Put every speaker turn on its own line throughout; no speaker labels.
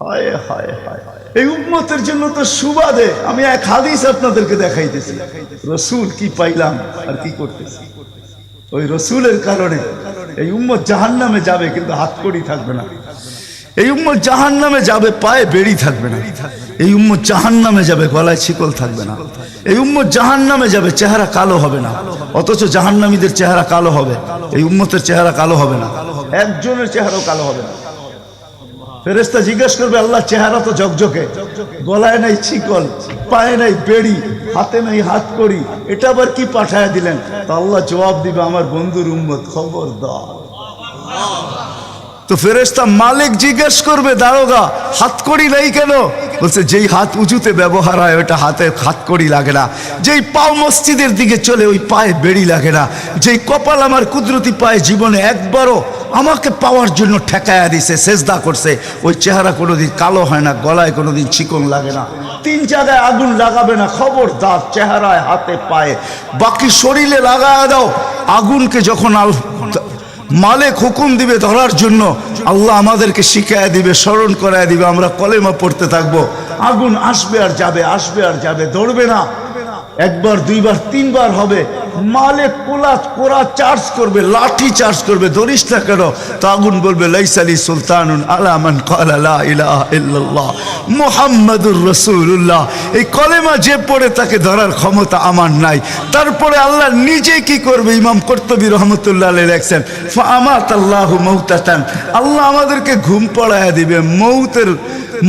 হায় হায় হায়, এই উম্মতের জন্য তো সুবাদে আমি এক হাদিস আপনাদেরকে দেখাইতেছি, রসুল কি পাইলাম আর কি করতেছি। ওই রসুলের কারণে এই উম্মত জাহান্নামে যাবে, কিন্তু হাতকড়ি থাকবে না। এই উম্মত জাহান্নামে যাবে, পায়ে বেড়ি থাকবে না। এই উম্মত জাহান্নামে যাবে, গলায় শিকল থাকবে না। এই উম্মত জাহান্নামে যাবে, চেহারা কালো হবে না। অথচ জাহান্নামীদের চেহারা কালো হবে, এই উম্মতের চেহারা কালো হবে না। একজনের চেহারাও কালো হবে না। ফেরেশতা জিজ্ঞেস করবে, আল্লাহ চেহারা তো ঝকঝকে, গলায় নাই শিকল, পায়ে নাই বেড়ি, হাতে নাই হাতকড়ি, এটা আবার কি পাঠায়া দিলেন? তো আল্লাহ জবাব দিবে, আমার বন্ধুর উম্মত, খবরদার। তো ফেরেশতা মালিক জিজ্ঞেস করবে, দারোগা হাতকড়ি নাই কেন? বলছে, যেই হাত উঁচুতে ব্যবহার হয় ওটা হাতে হাতকড়ি লাগে না। যেই পাও মসজিদের দিকে চলে ওই পায়ে বেড়ি লাগে না। যেই কপাল আমার কুদরতি পায়ে জীবনে একবারও আমাকে পাওয়ার জন্য ঠেকায়া দিছে, সেজদা করছে, ওই চেহারা কোনোদিন কালো হয় না, গলায় কোনোদিন চিকন লাগে না, 3 জায়গায় আগুন লাগাবে না। খবরদার, চেহারায়, হাতে, পায়ে, বাকি শরীরে লাগায়া দাও। আগুনকে যখন মালিক হুকুম দিবে ধরার জন্য, আল্লাহ আমাদেরকে শিখায়া দিবে, স্মরণ করায় দিবে, আমরা কলেমা পড়তে থাকবো। আগুন আসবে আর যাবে, আসবে আর যাবে, ধরবে না। একবার, দুইবার, 3 বার হবে। মালিক কোরা চার্জ করবে, লাঠি চার্জ করবে, ধরিস না কেন? তো আগুন বলবে, লাইসালি সুলতানুন আলা মান ক্বালা লা ইলাহা ইল্লাল্লাহ মুহাম্মাদুর রাসূলুল্লাহ। এই কলেমা যে পড়ে তাকে ধরার ক্ষমতা আমার নাই। তারপরে আল্লাহ নিজে কি করবে? ইমাম কুরতুবী রাহমাতুল্লাহ আলাইহি লেখছেন, ফাআমাতাল্লাহু মাউতাতান, আল্লাহ আমাদেরকে ঘুম পড়ায়া দিবে।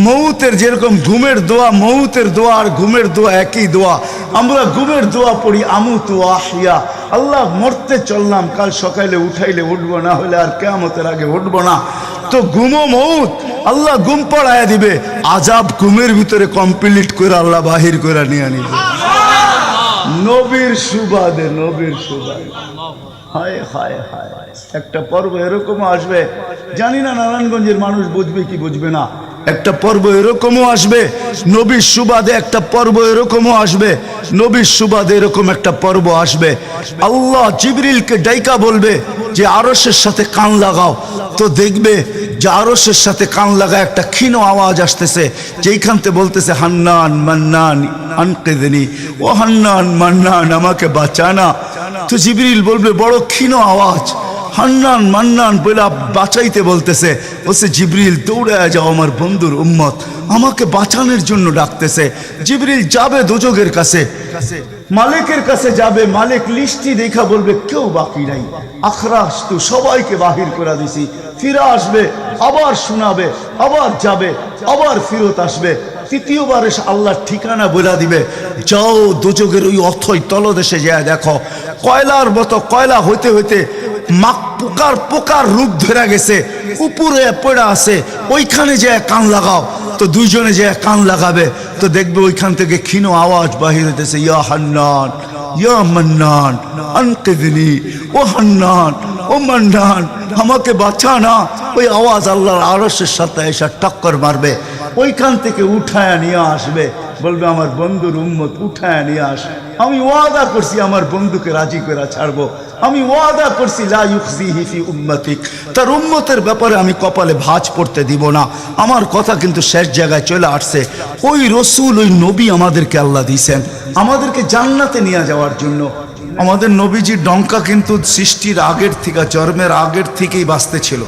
মৌতের যেরকম ঘুমের দোয়া, মৌতের দোয়া আর ঘুমের দোয়া একই দোয়া। আমরা ঘুমের দোয়া পড়ি, আমুতু আহিয়া, আল্লাহ মরতে চললাম, কাল সকালে উঠাইলে উঠবো, না হলে আর কিয়ামতের আগে উঠবো না। তো ঘুমো মৌত, আল্লাহ ঘুম পড়ায়া দিবে। আজাব ঘুমের ভিতরে কমপ্লিট করে আল্লাহ বাহির করে নিয়ে নিবে, নবীর সুবাদে, নবীর সুবাদে। হায় হায় হায়, একটা পর্ব এরকমও আসবে, জানি না নারায়ণগঞ্জের মানুষ বুঝবে কি বুঝবে না। একটা পর্ব এরকমও আসবে নবীর সুবাদে, একটা পর্ব এরকমও আসবে নবীর সুবাদে, এরকম একটা পর্ব আসবে। আল্লাহ জিবরিলকে ডাইকা বলবে যে আরশের সাথে কান লাগাও। তো দেখবে যে আরশের সাথে কান লাগায় একটা ক্ষীণ আওয়াজ আসতেছে, যেইখানতে বলতেছে, হান্নান মান্নান আনকিদনি, ও হান্নান মান্নান আমাকে বাঁচানা। তো জিবরিল বলবে, বড় ক্ষীণ আওয়াজ, হান্নান মান্নান বলে বাঁচাইতে বলতেছে। বলছে, জিবরিল দৌড়ায় যাও, আমার বন্ধুর উম্মত আমাকে বাঁচানোর জন্য ডাকতেছে। জিবরিল যাবে দোজখের কাছে, মালিকের কাছে যাবে। মালিক লিস্টি দেখা বলবে, কেউ বাকি নাই, আখরাস তো সবাইকে বাহির করে দিছি। ফিরে আসবে, আবার শোনাবে, আবার যাবে, আবার ফিরত আসবে। তৃতীয়বার এসে আল্লাহর ঠিকানা বলে দিবে, যাও দোজখের ওই অথই তলদেশে যায় দেখো, কয়লার মতো কয়লা হইতে হইতে পোকার রূপ ধরে গেছে, উপরে পড়ে আছে, ওইখানে যে কান লাগাও। তো দুইজনে যে কান লাগাবে, তো দেখবে ওইখান থেকে ক্ষীণ আওয়াজ বাহির হইতেছে, ইয়া হান্নান ইয়া মান্নান আনকিদনি, ও হান্নান ও মান্নান আমাকে বাঁচা না। ওই আওয়াজ আল্লাহর আরশের সাথে এসে টক্কর মারবে, ওইখান থেকে উঠায় নিয়ে আসবে, বলবে, আমার বন্ধুর উম্মত উঠায় নিয়ে আস। আমি ওয়াদা করছি আমার বন্ধুকে রাজি করে ছাড়বো, আমি ওয়াদা করছি লা ইউখজিহি ফি উম্মতিক, তার উম্মতের ব্যাপারে আমি কপালে ভাঁজ পড়তে দিব না। আমার কথা কিন্তু শেষ জায়গায় চলে আসছে। ওই রসুল, ওই নবী আমাদেরকে আল্লাহ দিয়েছেন আমাদেরকে জান্নাতে নিয়ে যাওয়ার জন্য। আমাদের নবীজির ডঙ্কা কিন্তু সৃষ্টির আগের থেকে, জন্মের আগের থেকেই বাজতে ছিল।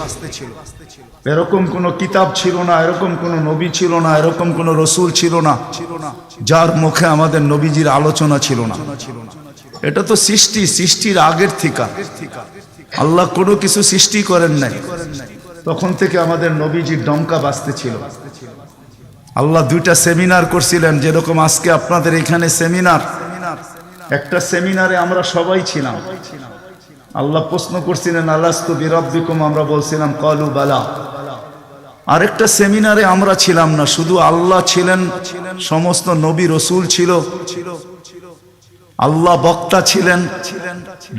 এরকম কোন কিতাব ছিল না, এরকম কোন নবী ছিল না, এরকম কোন রসুল ছিল না যার মুখে আমাদের নবীজির আলোচনা ছিল না। এটা তো সৃষ্টির আগের থেকে। আল্লাহ কোনো কিছু সৃষ্টি করেন নাই, তখন থেকে আমাদের নবীজির ডঙ্কা বাজতে ছিল। আল্লাহ 2টা সেমিনার করছিলেন, যেরকম আজকে আপনাদের এখানে সেমিনার। একটা সেমিনারে আমরা সবাই ছিলাম। আল্লাহ প্রশ্ন করছিলেন, আলাস্তু বিরাব্বিকুম, আমরা বলছিলাম ক্বালু বালা। আরেকটা সেমিনারে আমরা ছিলাম না, শুধু আল্লাহ ছিলেন, সমস্ত নবী রসুল ছিল, আল্লাহ বক্তা ছিলেন,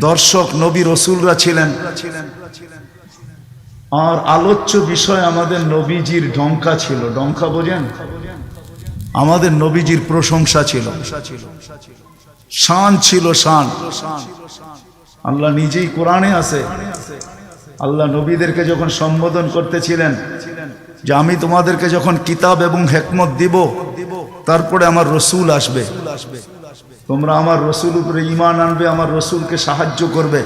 দর্শক নবী রসুলরা ছিলেন, আর আলোচ্য বিষয় আমাদের নবীজির ডঙ্কা ছিল। ডঙ্কা বোঝেন? আমাদের নবীজির প্রশংসা ছিল, শান ছিল, শান। আল্লাহ নিজেই কোরআনে আছে, আল্লাহ নবীদেরকে যখন সম্বোধন করতেছিলেন, যে আমি তোমাদেরকে যখন কিতাব এবং হিকমত দিব তারপরে আমার রসুল আসবে, তোমরা আমার রসুল উপরে ঈমান আনবে, আমার রসুলকে সাহায্য করবে।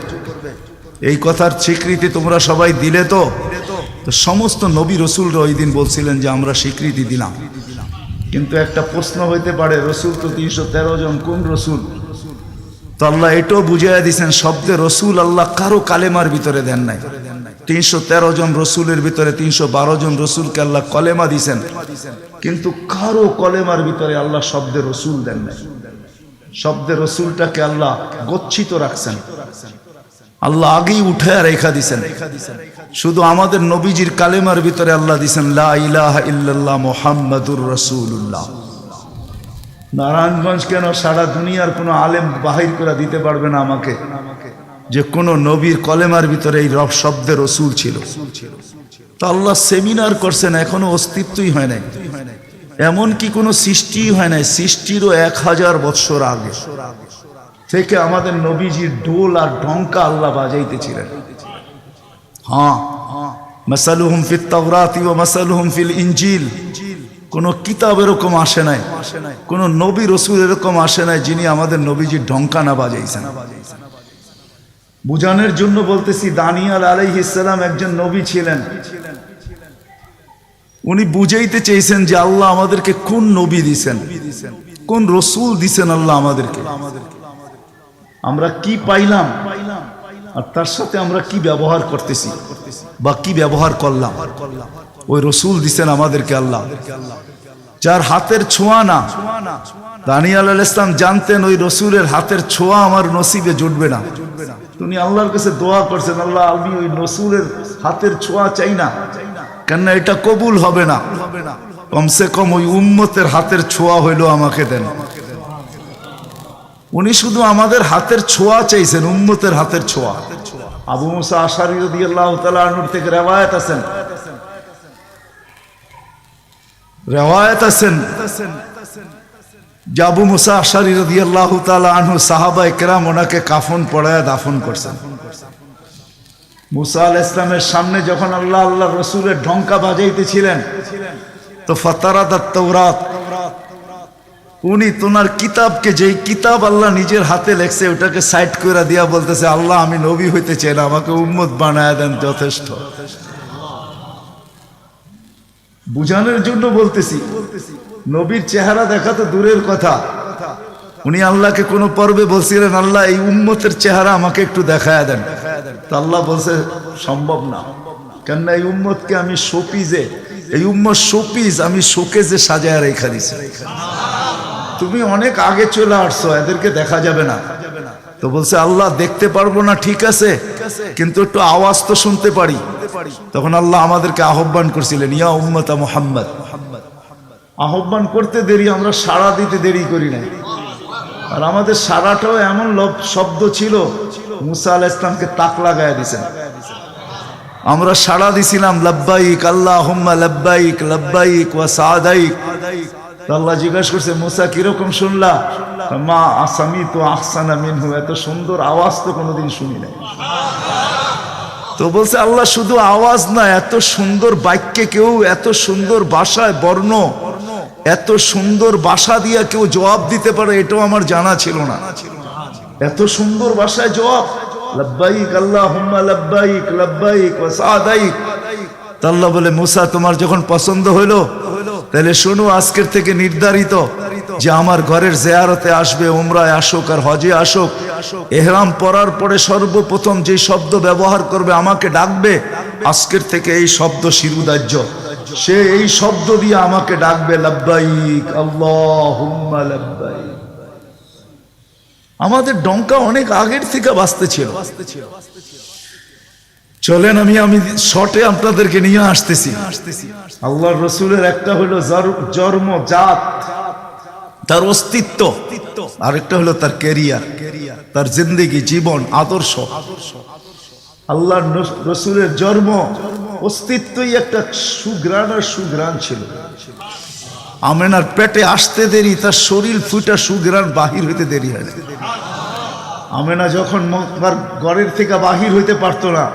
এই কথার স্বীকৃতি তোমরা সবাই দিলে তো? তো সমস্ত নবী রসুলরা ওই দিন বলছিলেন যে আমরা স্বীকৃতি দিলাম। কিন্তু একটা প্রশ্ন হইতে পারে, রসুল তো 313 জন, কোন রসুল? তো আল্লাহ এটাও বুঝাইয়া দিয়েছেন, শব্দে রসুল আল্লাহ কারো কালেমার ভিতরে দেন নাই। 313 জন রসুলের ভিতরে 312 জন রসুলকে আল্লাহ কলেমা দিয়েছেন, কিন্তু কারো কলেমার ভিতরে আল্লাহ শব্দে রসুল দেন নাই। শব্দে রসুলটাকে আল্লাহ গচ্ছিত রাখছেন, আল্লাহ আগেই উঠে রেখা দিছেন। শুধু আমাদের নবীজির কালেমার ভিতরে আল্লাহ দিছেন লা ইলাহা ইল্লাল্লাহ মুহাম্মাদুর রাসূলুল্লাহ। নারায়ণগঞ্জ কেন, সারা দুনিয়ার কোনো আলেম বাহির করে দিতে পারবে না আমাকে যে কোন নবীর কলেমার ভিতরে এই রব শব্দে রসুল ছিল। তো আল্লাহ সেমিনার করছেন, এখনো অস্তিত্বই হয় নাই, এমন কি কোনো সৃষ্টি হয় নাই। সৃষ্টিরও 1000 বৎসর আগে থেকে আমাদের নবীজির ঢোল আর ঢঙ্কা আল্লাহ বাজাইতেছিলেন। হ্যাঁ, মাসালুহুম ফিত তাওরাতি ওয়া মাসালুহুম ফিল ইনজিল। কোন কিতাব এরকম আসে নাই, কোন নবী রসুল এরকম আসে নাই যিনি আমাদের নবীজির ঢঙ্কা না বাজাইছেন। বুঝানোর জন্য বলতেছি, দানিয়াল আলাইহিস সালাম একজন নবী ছিলেন। উনি বুঝাইতে চেয়েছেন যে আল্লাহ আমাদেরকে কোন নবী দিছেন, কোন রসুল দিছেন আল্লাহ আমাদেরকে, আমরা কি পাইলাম আর তার সাথে আমরা কি ব্যবহার করতেছি বা কি ব্যবহার করলাম। ওই রসুল দিছেন আমাদেরকে আল্লাহ, যার হাতের ছোঁয়া না। দানিয়াল আলাইহিস সালাম জানতেন ওই রসুলের হাতের ছোঁয়া আমার নসিবে জুটবে না। তিনি আল্লাহর কাছে দোয়া করছেন, আল্লাহ আমি ওই রসুলের হাতের ছোঁয়া চাই না, কেননা এটা কবুল হবে না, কমসে কম ওই উম্মতের হাতের ছোঁয়া হইলো আমাকে দেন। উনি শুধু আমাদের হাতের ছোঁয়া চাইছেন, উম্মতের হাতের ছোঁয়া। আবু মুসা আশআরী রাদিয়াল্লাহু তাআলা আনহু থেকে রিওয়ায়াত আছেন যে আবু মুসা আশআরী রাদিয়াল্লাহু তাআলা আনহু সাহাবায়ে কেরাম ওনাকে কাফন পরায়া দাফন করছেন। মুসা আলাইহিস সালামের সামনে যখন আল্লাহ রসুলের ঢঙ্কা বাজাইতেছিলেন, তো ফাতারাদাত তাওরাত, উনি তোনার কিতাবকে, যেই কিতাব আল্লাহ নিজের হাতে লেখছে ওটাকে সাইড করে দিয়া বলতেছে, আল্লাহ আমি নবী হইতে চাই না, আমাকে উম্মত বানায় দেন, যথেষ্ট। বুঝানোর জন্য বলতেছি, নবীর চেহারা দেখা তো দূরের কথা, উনি আল্লাহকে কোন পর্বে বলছিলেন, আল্লাহ এই উম্মতের চেহারা আমাকে একটু দেখায় দেন। তো আল্লাহ বলছে সম্ভব না, কেননা এই উম্মতকে আমি শোপিজে, এই উম্মত শোপিজ আমি শোকেজে সাজায় রেখা দিছি। তুমি অনেক আগে চলে আসছো, এদেরকে দেখা যাবে না। তো বলছে আল্লাহ দেখতে পারবো না, ঠিক আছে, কিন্তু একটু আওয়াজ তো শুনতে পারি। তখন আল্লাহ আমাদেরকে আহ্বান করছিলেন, ইয়া উম্মতা মুহাম্মদ। আহ্বান করতে দেরি, আমরা সাড়া দিতে দেরি করি নাই। আর আমাদের সাড়াটাও এমন শব্দ ছিল, মুসা আলাইহিস সালামকে তাক লাগায় দিয়েছেন। আমরা সাড়া দিছিলাম লাব্বাইক আল্লাহুম্মা লাব্বাইক লাব্বাইক ওয়া সাদাইক। আল্লাহ জিজ্ঞাসা করছে, মুসা কিরকম শুনলা? মা আসামিতু আহসানা মিনহু, এত সুন্দর আওয়াজ তো কোনোদিন শুনি নাই। তো বলছে আল্লাহ শুধু আওয়াজ না, এত সুন্দর বাক্যে কেউ, এত সুন্দর ভাষায় বর্ণ, এত সুন্দর ভাষা দিয়া কেউ জবাব দিতে পারে, এটাও আমার জানা ছিল না। এত সুন্দর ভাষায় জবাব, লাব্বাইক আল্লাহুম্মা লাব্বাইক লাব্বাইক ওয়া সাদাইক। আল্লাহ বলে, মুসা তোমার যখন পছন্দ হইলো, তাহলে শোনো, আজকের থেকে নির্ধারিত যে আমার ঘরের জিয়ারতে আসবে, উমরায় আসুক আর হজে আসুক, ইহরাম পরার পরে সর্বপ্রথম যে শব্দ ব্যবহার করবে, আমাকে ডাকবে, আজকের থেকে এই শব্দ শিরুদার্য, সে এই শব্দ দিয়ে আমাকে ডাকবে, লাব্বাইক আল্লাহুম্মা লাব্বাইক। আমাদের ডঙ্কা অনেক আগের থেকে বাজতে ছিল। চলেন আমি শর্টে আপনাদেরকে নিয়ে আসতেছি। আল্লাহর রসুলের একটা হলো জন্ম, জাত, তার অস্তিত্ব, আরেকটা হলো তার ক্যারিয়ার, তার জিন্দেগি, জীবন, আদর্শ। আল্লাহর রসুলের জন্ম, অস্তিত্বই একটা সুঘ্রাণ আর সুঘ্রাণ ছিল। আমেনার পেটে আসতে দেরি, তার শরীর ফুটা সুঘ্রাণ বাহির হইতে দেরি হয় না। আমেনা যখন ঘরের থেকে বাহির হইতে পারতো না,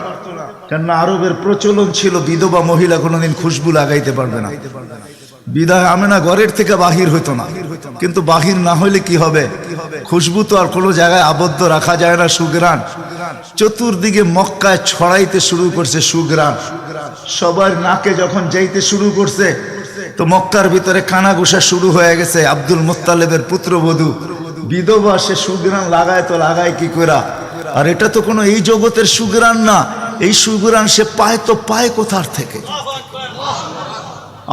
কেননা আরবের প্রচলন ছিল বিধবা মহিলা কোনোদিন খুশবু লাগাইতে পারবে না। বিদায় আমেনা ঘরের থেকে বাহির হইতো না, কিন্তু বাহির না হইলে কি হবে, খুশবু তো আর কোনো জায়গায় আবদ্ধ রাখা যায় না। সুগ্রাণ চতুর্দিকে মক্কায় ছড়াইতে শুরু করছে সুগ্রাণ। সবার নাকে যখন যাইতে শুরু করছে তো মক্কার ভিতরে কানাঘুষা শুরু হয়ে গেছে। আব্দুল মুত্তালিবের পুত্রবধূ বিধবা, সে সুগ্রাণ লাগায় তো লাগায় কি করা। আর এটা তো কোনো এই জগতের সুগ্রাণ না, এই সুগ্রাণ সে পায় তো পায় কোথার থেকে।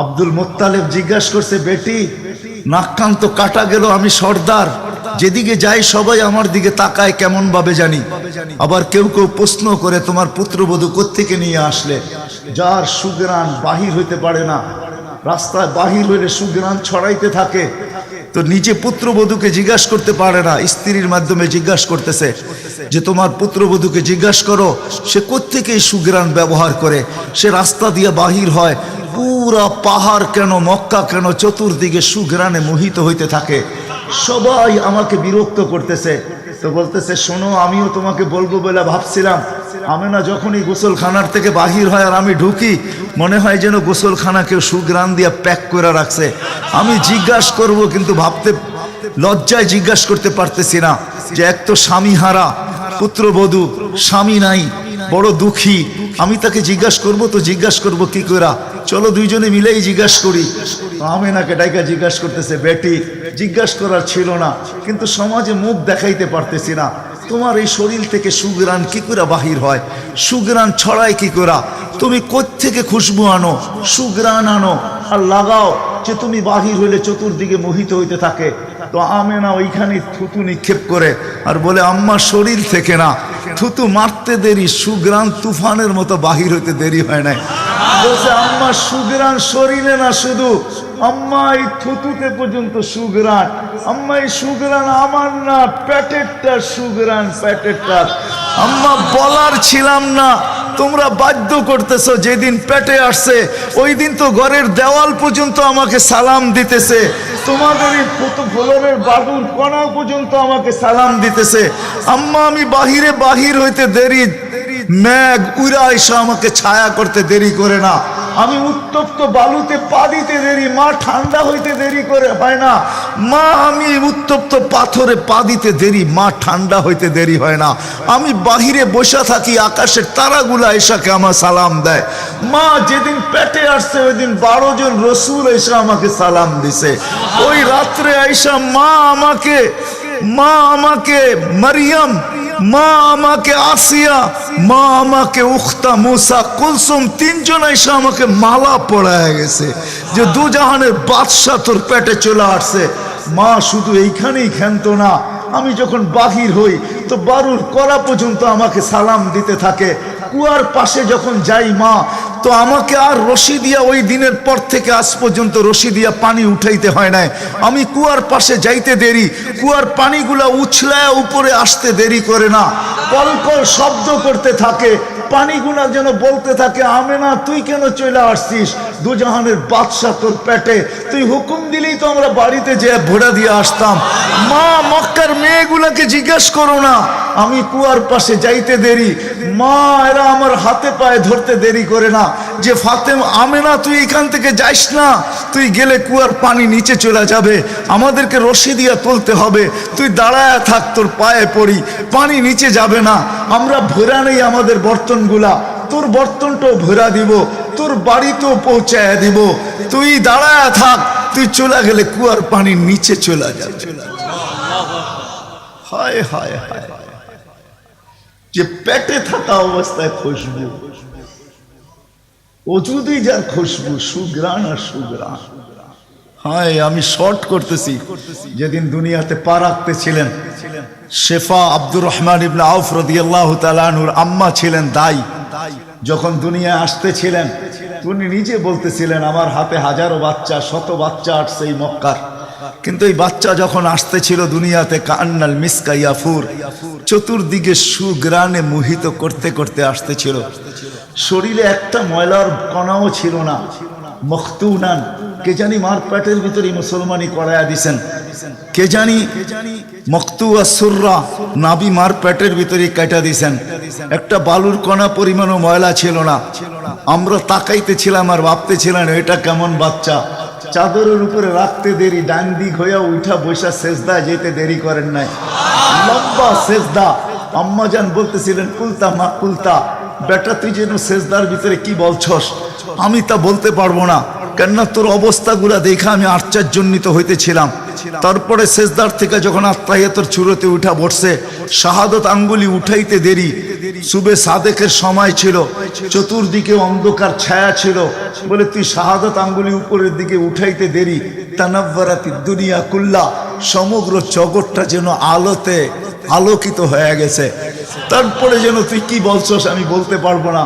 আব্দুল মুত্তালিব জিজ্ঞাসা করছে, বেটি নাক কান তো কাটা গেল, আমি সর্দার, যেদিকে যাই সবাই আমার দিকে তাকায় কেমন ভাবে জানি। আবার কেউ কেউ প্রশ্ন করে, তোমার পুত্রবধূ কোত্থেকে নিয়ে আসলে? যার সুগ্রাণ বাহির হইতে পারে না, রাস্তায় বাহির হইলে সুগ্রাণ ছড়াইতে থাকে, তো নিজে পুত্রবধূকে জিজ্ঞাসা করতে পারে না, স্ত্রীর মাধ্যমে জিজ্ঞাসা করতেছে যে তোমার পুত্রবধূকে জিজ্ঞাসা করো সে কোত্থেকে এই সুগ্রাণ ব্যবহার করে। সে রাস্তা দিয়ে বাহির হয়, পুরা পাহাড় কেন, মক্কা কেন, চতুর্দিকে সুগ্রাণে মোহিত হইতে থাকে। সবাই আমাকে বিরক্ত করতেছে। তো বলতেছে, শোনো, আমিও তোমাকে বলবো বলে ভাবছিলাম। আমেনা যখনই গোসলখানার থেকে বাহির হয় আর আমি ঢুকি, মনে হয় যেন গোসলখানা কেউ সুগ্রাণ দিয়ে প্যাক করে রাখছে। আমি জিজ্ঞাসা করব, কিন্তু ভাবতে লজ্জায় জিজ্ঞাসা করতে পারতেছি না, যে এক তো স্বামী হারা পুত্রবধূ, স্বামী নাই, বড় দুঃখী, আমি তাকে জিজ্ঞাসা করব তো জিজ্ঞাসা করব কি করা? চলো দুইজনে মিলেই জিজ্ঞাসা করি। আমেনাকে ডাইকা জিজ্ঞাসা করতেছে, বেটি জিজ্ঞাসা করার ছিল না, কিন্তু সমাজে মুখ দেখাইতে পারতেছি না, তোমার এই শরীর থেকে সুগ্রাণ কি করে বাহির হয়, সুগ্রাণ ছড়ায় কি করে? তুমি কোত্থেকে খুশবু আনো, সুগ্রাণ আনো আর লাগাও, যে তুমি বাহির হইলে চতুর্দিকে মোহিত হইতে থাকে। তো আমেনা ওইখানে থুতু নিক্ষেপ করে আর বলে, আম্মা শরীর থেকে না, থুতু মারতে দেরি, সুগ্রাণ তুফানের মতো বাহির হইতে দেরি হয় নাই। বলছে, আম্মা সুগ্রাণ শরীরে না, শুধু আম্মা এই থুতুতে পর্যন্ত সুগ্রাণ। আম্মা এই সুগ্রাণ আমার না, পেটেরটা সুগ্রাণ, পেটেরটা। আম্মা বলার ছিলাম না, তোমরা বাধ্য করতেছো। যেদিন পেটে আসছে ওই দিন তো ঘরের দেওয়াল পর্যন্ত আমাকে সালাম দিতেছে, তোমাদের এই ফ্লোরের বাদুর কণা পর্যন্ত আমাকে সালাম দিতেছে। আম্মা আমি বাহির হইতে দেরি, মেঘ উড়া এসে আমাকে ছায়া করতে দেরি করে না। আমি উত্তপ্ত বালুতে পা দিতে দেরি, মা ঠান্ডা হইতে দেরি করে হয় না। মা আমি উত্তপ্ত পাথরে পা দিতে দেরি, মা ঠান্ডা হইতে দেরি হয় না। আমি বাহিরে বসে থাকি, আকাশের তারাগুলা এসাকে আমার সালাম দেয়। মা যেদিন পেটে আসছে ওই দিন 12 জন রসুল এসে আমাকে সালাম দিছে। ওই রাত্রে আইসা মা আমাকে মারিয়াম, মা আমাকে আসিয়া, মা আমাকে উখতা মুসা কুলসুম, 3 জন এসে আমাকে মালা পড়ায় গেছে যে দুজাহানের বাদশা তোর পেটে চলে আসছে। মা শুধু এইখানেই ক্ষান্ত না, আমি যখন বাহির হই তো বারুর করা পর্যন্ত আমাকে সালাম দিতে থাকে। কুয়ার পাশে যখন যাই মা, তো আমাকে আর রশি দিয়া, ওই দিনের পর থেকে আজ পর্যন্ত রশি দিয়া পানি উঠাইতে হয় নাই। আমি কুয়ার পাশে যাইতে দেরি, কুয়ার পানিগুলা উছলায় উপরে আসতে দেরি করে না, কলকল শব্দ করতে থাকে, পানিগুলা যেন বলতে থাকে, আমেনা তুই কেন চলে আসছিস, দুজাহানের বাদশা তোর পেটে, তুই হুকুম দিলেই তো আমরা বাড়িতে যেয়ে ভোড়া দিয়ে আসতাম। মা মক্কার মেয়েগুলাকে জিজ্ঞেস করো না, আমি কুয়ার পাশে যাইতে দেরি, মা এরা আমার হাতে পায়ে ধরতে দেরি করে না, যে ফাতেমা, আমেনা তুই এখান থেকে যাইস না, তুই গেলে কুয়ার পানি নিচে চলে যাবে, আমাদেরকে রশি দিয়া তুলতে হবে, তুই দাঁড়ায় থাক, তোর পায়ে পড়ি, পানি নিচে যাবে না, আমরা ভরা নেই আমাদের বর্তনগুলা, তোর বর্তনটাও ভরা দিব, তোর বাড়িতেও পৌঁছায় দিব, তুই দাঁড়ায় থাক, তুই চলে গেলে কুয়ার পানি নিচে চলে যাবে। হায় হায় হায়, যে পেটে থাকা অবস্থায় খুশবু, ওজুদি যার খুশবু, সুগ্রাণ আর সুগ্রাণ। হায়, আমি শর্ট করতেছি। যেদিন দুনিয়াতে পা রাখতেছিলেন, শেফা আব্দুর রহমান ইবনে আউফ রাদিয়াল্লাহু তাআলা আনহুর আম্মা ছিলেন দাই। যখন দুনিয়া আসতেছিলেন, উনি নিজে বলতেছিলেন, আমার হাতে হাজারো বাচ্চা, শত বাচ্চা আসছে এই মক্কার, কিন্তু এই বাচ্চা যখন আসতেছিল দুনিয়াতে, কান্নাল মিসকা ইয়াফুর, চতুর্দিকে সুগ্রাণে মোহিত করতে করতে আসতেছিল। শরীরে একটা ময়লার কণাও ছিল না। মখতুনান, কে জানি মার পেটের ভিতরে মুসলমানি করায়া দিছেন, কে জানি মকতুয়া সুররা নাবি মার পেটের ভিতরে কাটা দিছেন। একটা বালুর কণা পরিমাণও ময়লা ছিল না। আমরা তাকাইতেছিলাম আর ভাবতেছিলাম এটা কেমন বাচ্চা। চাদরের উপরে রাখতে দেরি, ডান দিক হইয়া উঠা বৈশা সেজদা যেতে দেরি করেন নাই, লম্বা সেজদা। আম্মাজান বলতেছিলেন কুলতা মা কুলতা, বেটা তুই যেন সেজদার ভিতরে কি বলছস? আমি তা বলতে পারবো না, কেননা তোর অবস্থাগুলা দেখে আমি আশ্চর্যান্বিত হইতেছিলাম। তারপরে সেজদার থেকে যখন আত্মাহিয়াতের চূড়াতে উঠা বসছে, শাহাদত আঙ্গুলি উঠাইতে দেরি। সুবে সাদেকের সময় ছিল, চতুর্দিকে অন্ধকার ছায়া ছিল, বলে তুই শাহাদত আঙ্গুলি উপরের দিকে উঠাইতে দেরি। তানাব্বারাতি দুনিয়া কুল্লা, সমগ্র জগৎটা যেন আলোতে আলোকিত হয়ে গেছে। তারপরে যেন তুই কি বলছস আমি বলতে পারবো না।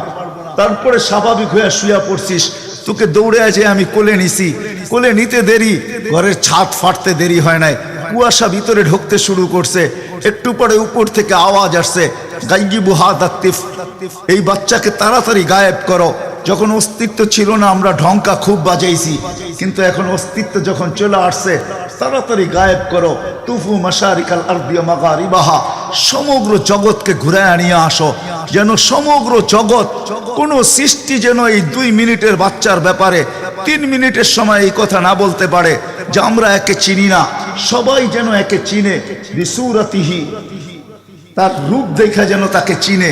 তারপরে স্বাভাবিক হয়ে শুয়া পড়ছিস, তোকে দৌড়ে আছে আমি কোলে নিছি। কোলে নিতে দেরি, ঘরের ছাদ ফাটতে দেরি হয় নাই, কুয়াশা ভিতরে ঢুকতে শুরু করছে। একটু পরে উপর থেকে আওয়াজ আসছে, গাইয়িবু হাদা তিফ, এই বাচ্চাকে তাড়াতাড়ি গায়েব করো। যখন অস্তিত্ব ছিল না আমরা ঢঙ্কা খুব বাজাইছি, কিন্তু এখন অস্তিত্ব যখন চলে আসছে, তাড়াতাড়ি গায়েব করো। তুফু মাশারিকাল আরদি ওয়া মাগারিবাহা, সমগ্র জগৎকে ঘুরায় নিয়ে আসো, যেন সমগ্র জগৎ, কোন সৃষ্টি যেন এই 2 মিনিটের বাচ্চার ব্যাপারে 3 মিনিটের সময় এই কথা না বলতে পারে যে আমরা একে চিনি না। সবাই যেন একে চিনে, বিসুরাতিহি, তার রূপ দেখা যেন তাকে চিনে,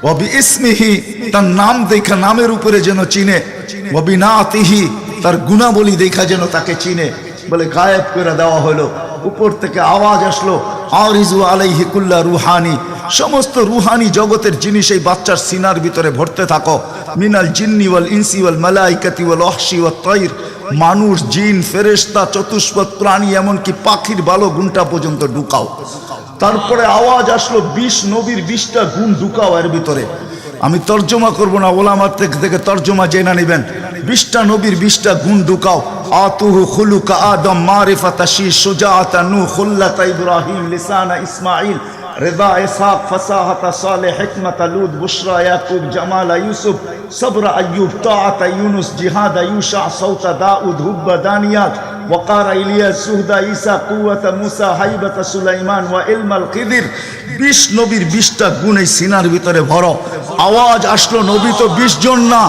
ওয়াবি ইসমিহি, তার নাম দেখা নামের উপরে যেন চিনে, ওয়াবি নাতিহি, তার গুণাবলী দেখা যেন তাকে চিনে। বলে গায়েব করে দেওয়া হলো। উপর থেকে আওয়াজ আসলো, আরিজু আলাইহি কুল্লা রুহানি, সমস্ত রুহানি জগতের জিনিস এই বাচ্চার সিনার ভিতরে ভরতে থাকো। মিনাল জিন্নি ওয়াল ইনসি ওয়াল মালাইকাতি ওয়াল ওয়াহশি ওয়াত তাইর, মানুষ, জিন, ফেরেশতা, চতুষ্পদ প্রাণী, এমনকি পাখির বালো গুণটা পর্যন্ত ঢুকাও। তারপরে আওয়াজ আসলো 20 নবীর 20টা গুণ ঢুকাও এর ভিতরে। আমি তর্জমা করব না, ওলামার থেকে তর্জমা জেনে নেবেন। 20টা নবীর 20টা গুণ ঢুকাও। আতুহু খুলুকা আদম, মারিফাতা শীশ, সুজাআতা নূহ, খুল্লাতা ইব্রাহিম, লিসানা ইসমাঈল, রিদা ইসহাক, ফাসাহাতা সালেহ, হিকমাতা লূত, বুশরা ইয়াকুব, জামালা ইউসুফ, সবরা আইয়ুব, তাআতা ইউনুস, জিহাদা ইউশা, সাউতা দাউদ, হুব্বা দানিয়াত, ওয়াকারা ইলিয়াস, সুহদা ঈসা, কুওয়াতা মুসা, হাইবাতা সুলাইমান, ওয়া ইলমাল খিদির। 20 নবীর 20টা গুণ এই সিনার ভিতরে ভরো। আওয়াজ আসলো, নবী তো 20 জন না,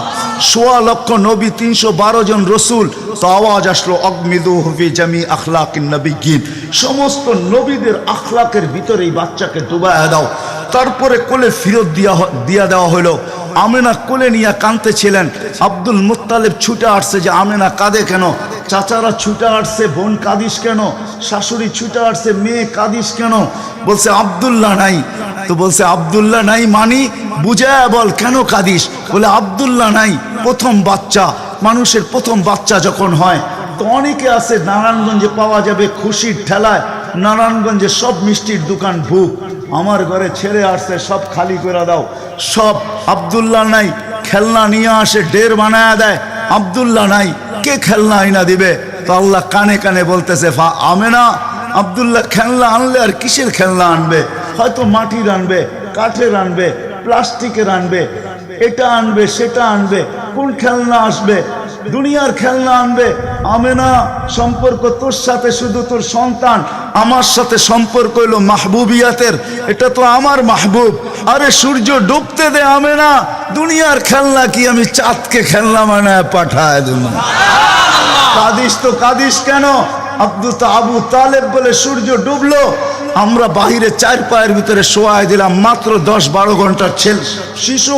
1.25 লক্ষ নবী, 312 জন রসুল। তো আওয়াজ আসলো, অগমিদুহু ফি জামি আখলাকিন নবিয়্যিন, সমস্ত নবীদের আখলাকের ভিতরে এই বাচ্চাকে ডুবায়া দাও। তারপরে কোলে ফিরত দিয়া দেওয়া হলো। আমেনা কোলে নিয়ে কাঁদতেছিলেন। আব্দুল মুত্তালিব ছুটে আসছে যে আমেনা কাঁদে কেন? চাচারা ছুটে আসছে, বোন কাঁদিস কেন? শাশুড়ি ছুটে আসছে, মেয়ে কাঁদিস কেন? বলছে আব্দুল্লাহ নাই। তো বলছে আব্দুল্লাহ নাই মানি বুঝায় বল, কেন কাঁদিস? বলে আব্দুল্লাহ নাই, প্রথম বাচ্চা, মানুষের প্রথম বাচ্চা যখন হয় তো অনেকে আছে নারায়ণগঞ্জে পাওয়া যাবে খুশির ঠেলায়, নারায়ণগঞ্জে সব মিষ্টির দোকান ভুক, আমার ঘরে ছেড়ে আসছে, সব খালি করে দাও। সব আব্দুল্লাহ নাই, খেলনা নিয়ে আসে, ডের বানায় দেয়, আব্দুল্লাহ নাই, কে খেলনা আইনা দিবে? তো আল্লাহ কানে কানে বলতেছে, আমেনা আব্দুল্লাহ খেলনা আনলে আর কিসের খেলনা আনবে? হয়তো মাটির আনবে, কাঠের আনবে, প্লাস্টিকের আনবে, এটা আনবে, সেটা আনবে, কোন খেলনা আসবে? দুনিয়ার খেলনা আনবে। আমেনা সম্পর্ক তোর সাথে শুধু তোর সন্তান, আমার সাথে সম্পর্ক হইল মাহবুবিয়াতের, এটা তো আমার মাহবুব। আরে সূর্য ডুবতে দে আমেনা, দুনিয়ার খেলনা কি আমি চাঁদকে খেলনা বানায় পাঠায় দেব? কাঁদিস তো কাঁদিস কেন? আবু তালেব বলে সূর্য ডুবলো, আমরা বাহিরে 4 পায়ের ভিতরে শোয়াই দিলাম, মাত্র 10-12 ঘন্টার শিশু।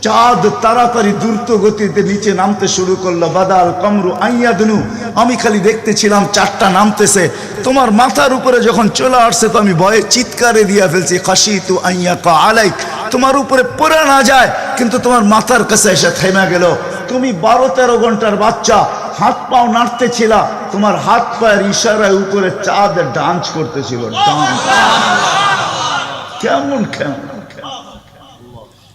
চাঁদ তাড়াতাড়ি দ্রুত গতিতে নিচে নামতে শুরু করলো। বাদাল কমরু আইয়াদনু, আমি খালি দেখতেছিলাম চাঁদটা নামতেছে। তোমার মাথার উপরে যখন চলে আসছে তো আমি ভয়ে চিৎকারে দিয়া ফেলছি, খাশিতু আইয়াকা আলাইক, তোমার উপরে পড়ে না যায়, কিন্তু তোমার মাথার কাছে এসে থেমে গেল। তুমি 12-13 ঘন্টার বাচ্চা, হাত পাও নাড়তেছিলা, তোমার হাত পায়ের ইশারায় উপরে চাঁদ ডান্স করতেছিল। কেমন কেমন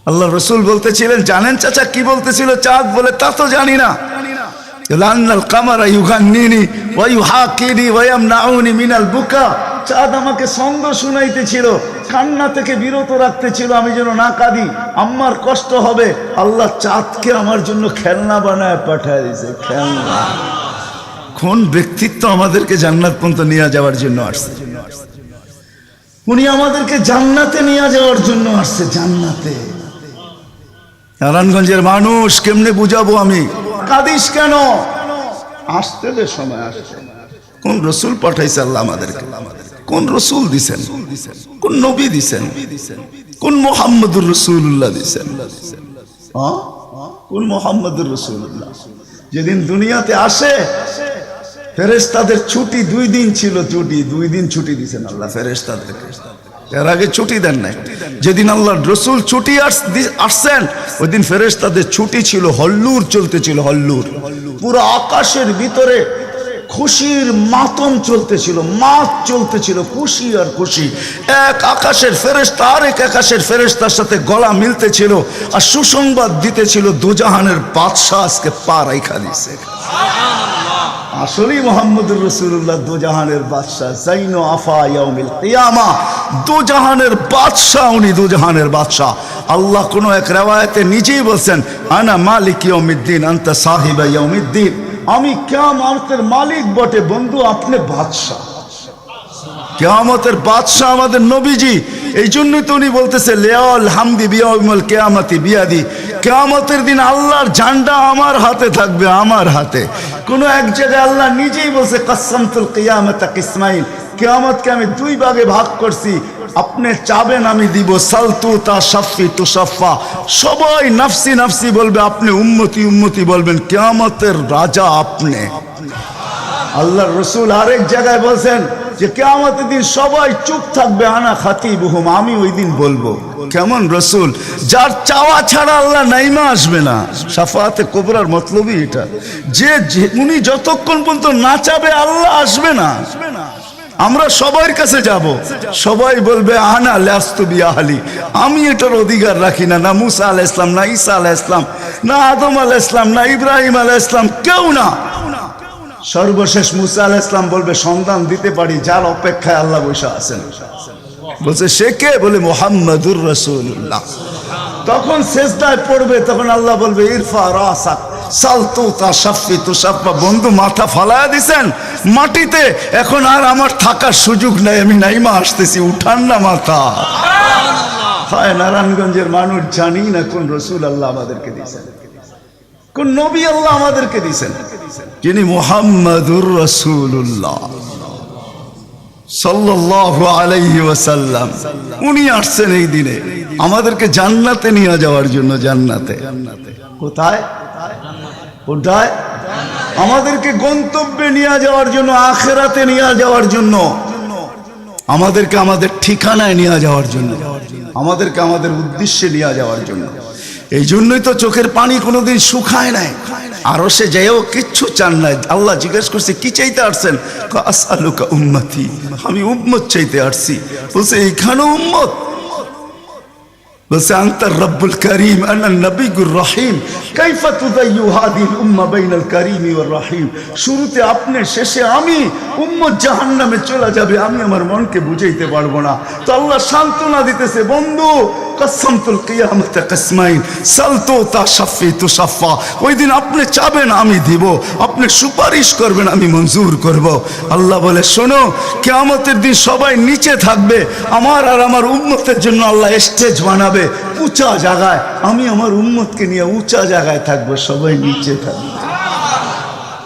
আল্লাহ রসুল বলতেছিলেন, জানেন চাচা কি বলতেছিল চাঁদ? বলে তা তো জানি না। লান্নাল কামারা ইউগান্নিনি ওয়া ইউহাকিনি ওয়া ইয়ামনাউনি মিনাল বুকা, চাঁদ আমাকে ছন্দ শুনাইতেছিল, কান্না থেকে বিরত রাখতেছিল আমি যেন না কাঁদি, আম্মার কষ্ট হবে। আল্লাহ চাঁদকে আমার জন্য খেলনা বানায় পাঠায় দিয়েছে, খেলনা। কোন ব্যক্তিত্ব আমাদেরকে জান্নাত পর্যন্ত নিয়ে যাওয়ার জন্য আসছে? উনি আমাদেরকে জান্নাতে নিয়ে যাওয়ার জন্য আসছে, জান্নাতে। নারায়ণগঞ্জের মানুষ কেমনে বুঝাবো আমি? কাঁদিস কেন? আসতে দে, সময় আসছে। কোন রসুল পাঠাইছে আল্লাহ আমাদেরকে? কোন রসুল দিছেন? কোন নবী দিছেন? কোন মুহাম্মদুর রাসূলুল্লাহ দিছেন? কোন মুহাম্মদুর রাসূলুল্লাহ? যেদিন দুনিয়াতে আসে ফেরেশতাদের ছুটি 2 দিন ছিল, ছুটি 2 দিন ছুটি দিছেন আল্লাহ ফেরেশতাদেরকে। এর আগে ছুটি দেন নাই। যেদিন আল্লাহর রসুল ছুটি আসছেন ওই দিন ফেরেশতাদের ছুটি ছিল, হল্লুর চলতেছিল, হল্লুর। পুরো আকাশের ভিতরে খুশির মাতম চলতেছিল, মাত চলতেছিল, খুশি আর খুশি। এক আকাশের ফেরেশতা আরেক আকাশের ফেরেশতার সাথে গলা মিলতেছিল আর সুসংবাদ দিতেছিল দোজাহানের বাদশা আজকে পা রাইখা দিছে। আসলেই মুহাম্মদুর রাসূলুল্লাহ দোজাহানের বাদশা, জাইনো আফা ইয়াউমিল কিয়ামা, দোজাহানের বাদশা। উনি দোজাহানের বাদশা। আল্লাহ কোন এক riwayate নিজেই বলছেন, আনা মালিক ইয়াউমিদ্দিন আনতা সাহিবা ইয়াউমিদ্দিন, আমি কিয়ামতের মালিক বটে বন্ধু, আপনি বাদশা। কিয়ামতের বাদশা আমাদের নবীজি। এই জন্যই তো উনি বলতেছে লিয়াল হামদি বিয়াউমিল কিয়ামতি বিয়াদি, কিয়ামতের দিন আল্লাহর ঝান্ডা আমার হাতে থাকবে, আমার হাতে। কোন এক জায়গায় আল্লাহ নিজেই বলছে কাসসামতুল কিয়ামাতা কিসমাইন, কিয়ামতকে আমি 2 ভাগে ভাগ করছি, আপনি চাবেন আমি দিব। সালতু তা শাফি তুশাফা, সবাই নাফসি নাফসি বলবে, আপনি উম্মতি উম্মতি বলবেন, কিয়ামতের রাজা আপনি। আল্লাহর রাসূল আরেক জায়গায় বলছেন যে কিয়ামতের দিন সবাই চুপ থাকবে, আনা খাতিবুহুম, আমি ওই দিন বলবো। কেমন রসুল? যার চাওয়া ছাড়া আল্লাহ নাইমা আসবে না। শাফাআতে কুবরার মতলবই এটা, যে উনি যতক্ষণ পর্যন্ত না চাবে আল্লাহ আসবে না। আমরা সবার কাছে যাব, সবাই বলবে আনা লাস্তু বিআহলি, আমি এটার অধিকার রাখি না। না মুসা আলাইহিস সালাম, না ঈসা আলাইহিস সালাম, না আদম আলাইহিস সালাম, না ইব্রাহিম আলাইহিস সালাম, কেউ না। সর্বশেষ মুসা আলাইহিস সালাম বলবে সন্তান দিতে পারি, যার অপেক্ষায় আল্লাহ বসে আছেন। বলছে সে কে? বলে মুহাম্মাদুর রাসূলুল্লাহ। তখন সেজদায় পড়বে, তখন আল্লাহ বলবে ইরফা রাসাক সালতু তা শাফি তুশাফা, বন্ধু মাথা ফালায়া দিছেন মাটিতে, এখন আর আমার থাকার সুযোগ নাই, আমি নাইমা আসতেছি, উঠান না মাথা। হায় নারায়ণগঞ্জের মানুষ, জানি না কোন রসুল আল্লাহ আমাদেরকে দিয়েছেন, কোন নবী আল্লাহ আমাদেরকে দিয়েছেন, যিনি মুহাম্মাদুর রাসূলুল্লাহ সাল্লাল্লাহু আলাইহি ওয়াসাল্লাম। উনি আসছেন এই দিনে আমাদেরকে জান্নাতে নিয়ে যাওয়ার জন্য। জান্নাতে কোথায়? কোথায়? আমাদেরকে গন্তব্যে নিয়ে যাওয়ার জন্য, আখিরাতে নিয়ে যাওয়ার জন্য, আমাদেরকে আমাদের ঠিকানায় নিয়ে যাওয়ার জন্য, আমাদেরকে আমাদের উদ্দেশ্যে নিয়ে যাওয়ার জন্য। এই জন্যই তো চোখের পানি কোনোদিন শুকায় নাই। আরো সে যাইও কিচ্ছু চান নাই। আল্লাহ জিজ্ঞেস করছে কি চাইতে আসছেন? আসআলুকা উম্মতি, আমি উম্মত চাইতে আসছি। বলছে এইখানে উম্মত? বলছে আনতার রব্বুল করিম আনা নবিয়ুর রহিম, কাইফা তুদাইয়ু হাদিল উম্মাহ বাইনাল করিমি ওয়ার রহিম। শুরুতে আপনি, শেষে আমি, উম্মত জাহান্নামে চলে যাবে, আমি আমার মনকে বুঝাইতে পারবো না। তো আল্লাহ সান্ত্বনা দিতেছে, বন্ধু কাসসামতুল কিয়ামাতা কিসমাইন সালতু তা শাফি তুশাফা, ওই দিন আপনি চাবেন আমি দিব, আপনি সুপারিশ করবেন আমি মঞ্জুর করব। আল্লাহ বলে শোনো, কিয়ামতের দিন সবাই নিচে থাকবে, আমার আর আমার উম্মতের জন্য আল্লাহ স্টেজ বানাবে উঁচা জায়গায়, আমি আমার উম্মতকে নিয়ে উঁচা জায়গায় থাকবো, সবাই নিচে থাকবে।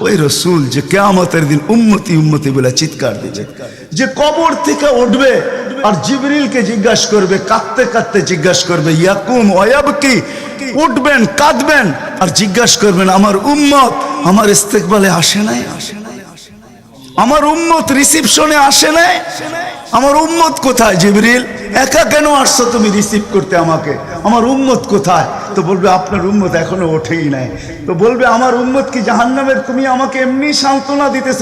ওই রসুল যে কিয়ামতের দিন উম্মতি উম্মতি বলে চিৎকার দিবে, যে কবর থেকে উঠবে আর জিবরিলকে জিজ্ঞাসা করবে, কাঁদতে কাঁদতে জিজ্ঞাসা করবে ইয়াকুম ওয়ায়াবকি, উঠবেন কাঁদবেন আর জিজ্ঞাসা করবেন আমার উম্মত আমার ইস্তেকবালে আসে নাই, আমার উম্মত রিসিপশনে আসে নাই, আমার উম্মত কোথায়? জিবরিল একা কেন আসছো তুমি রিসিভ করতে আমাকে? আমার উম্মত কোথায়? তো বলবে আপনার উম্মত এখনো ওঠেই নাই। তো বলবে আমার উম্মত কি জাহান্নামের? তুমি আমাকে এমনি সান্ত্বনা দিতেছ,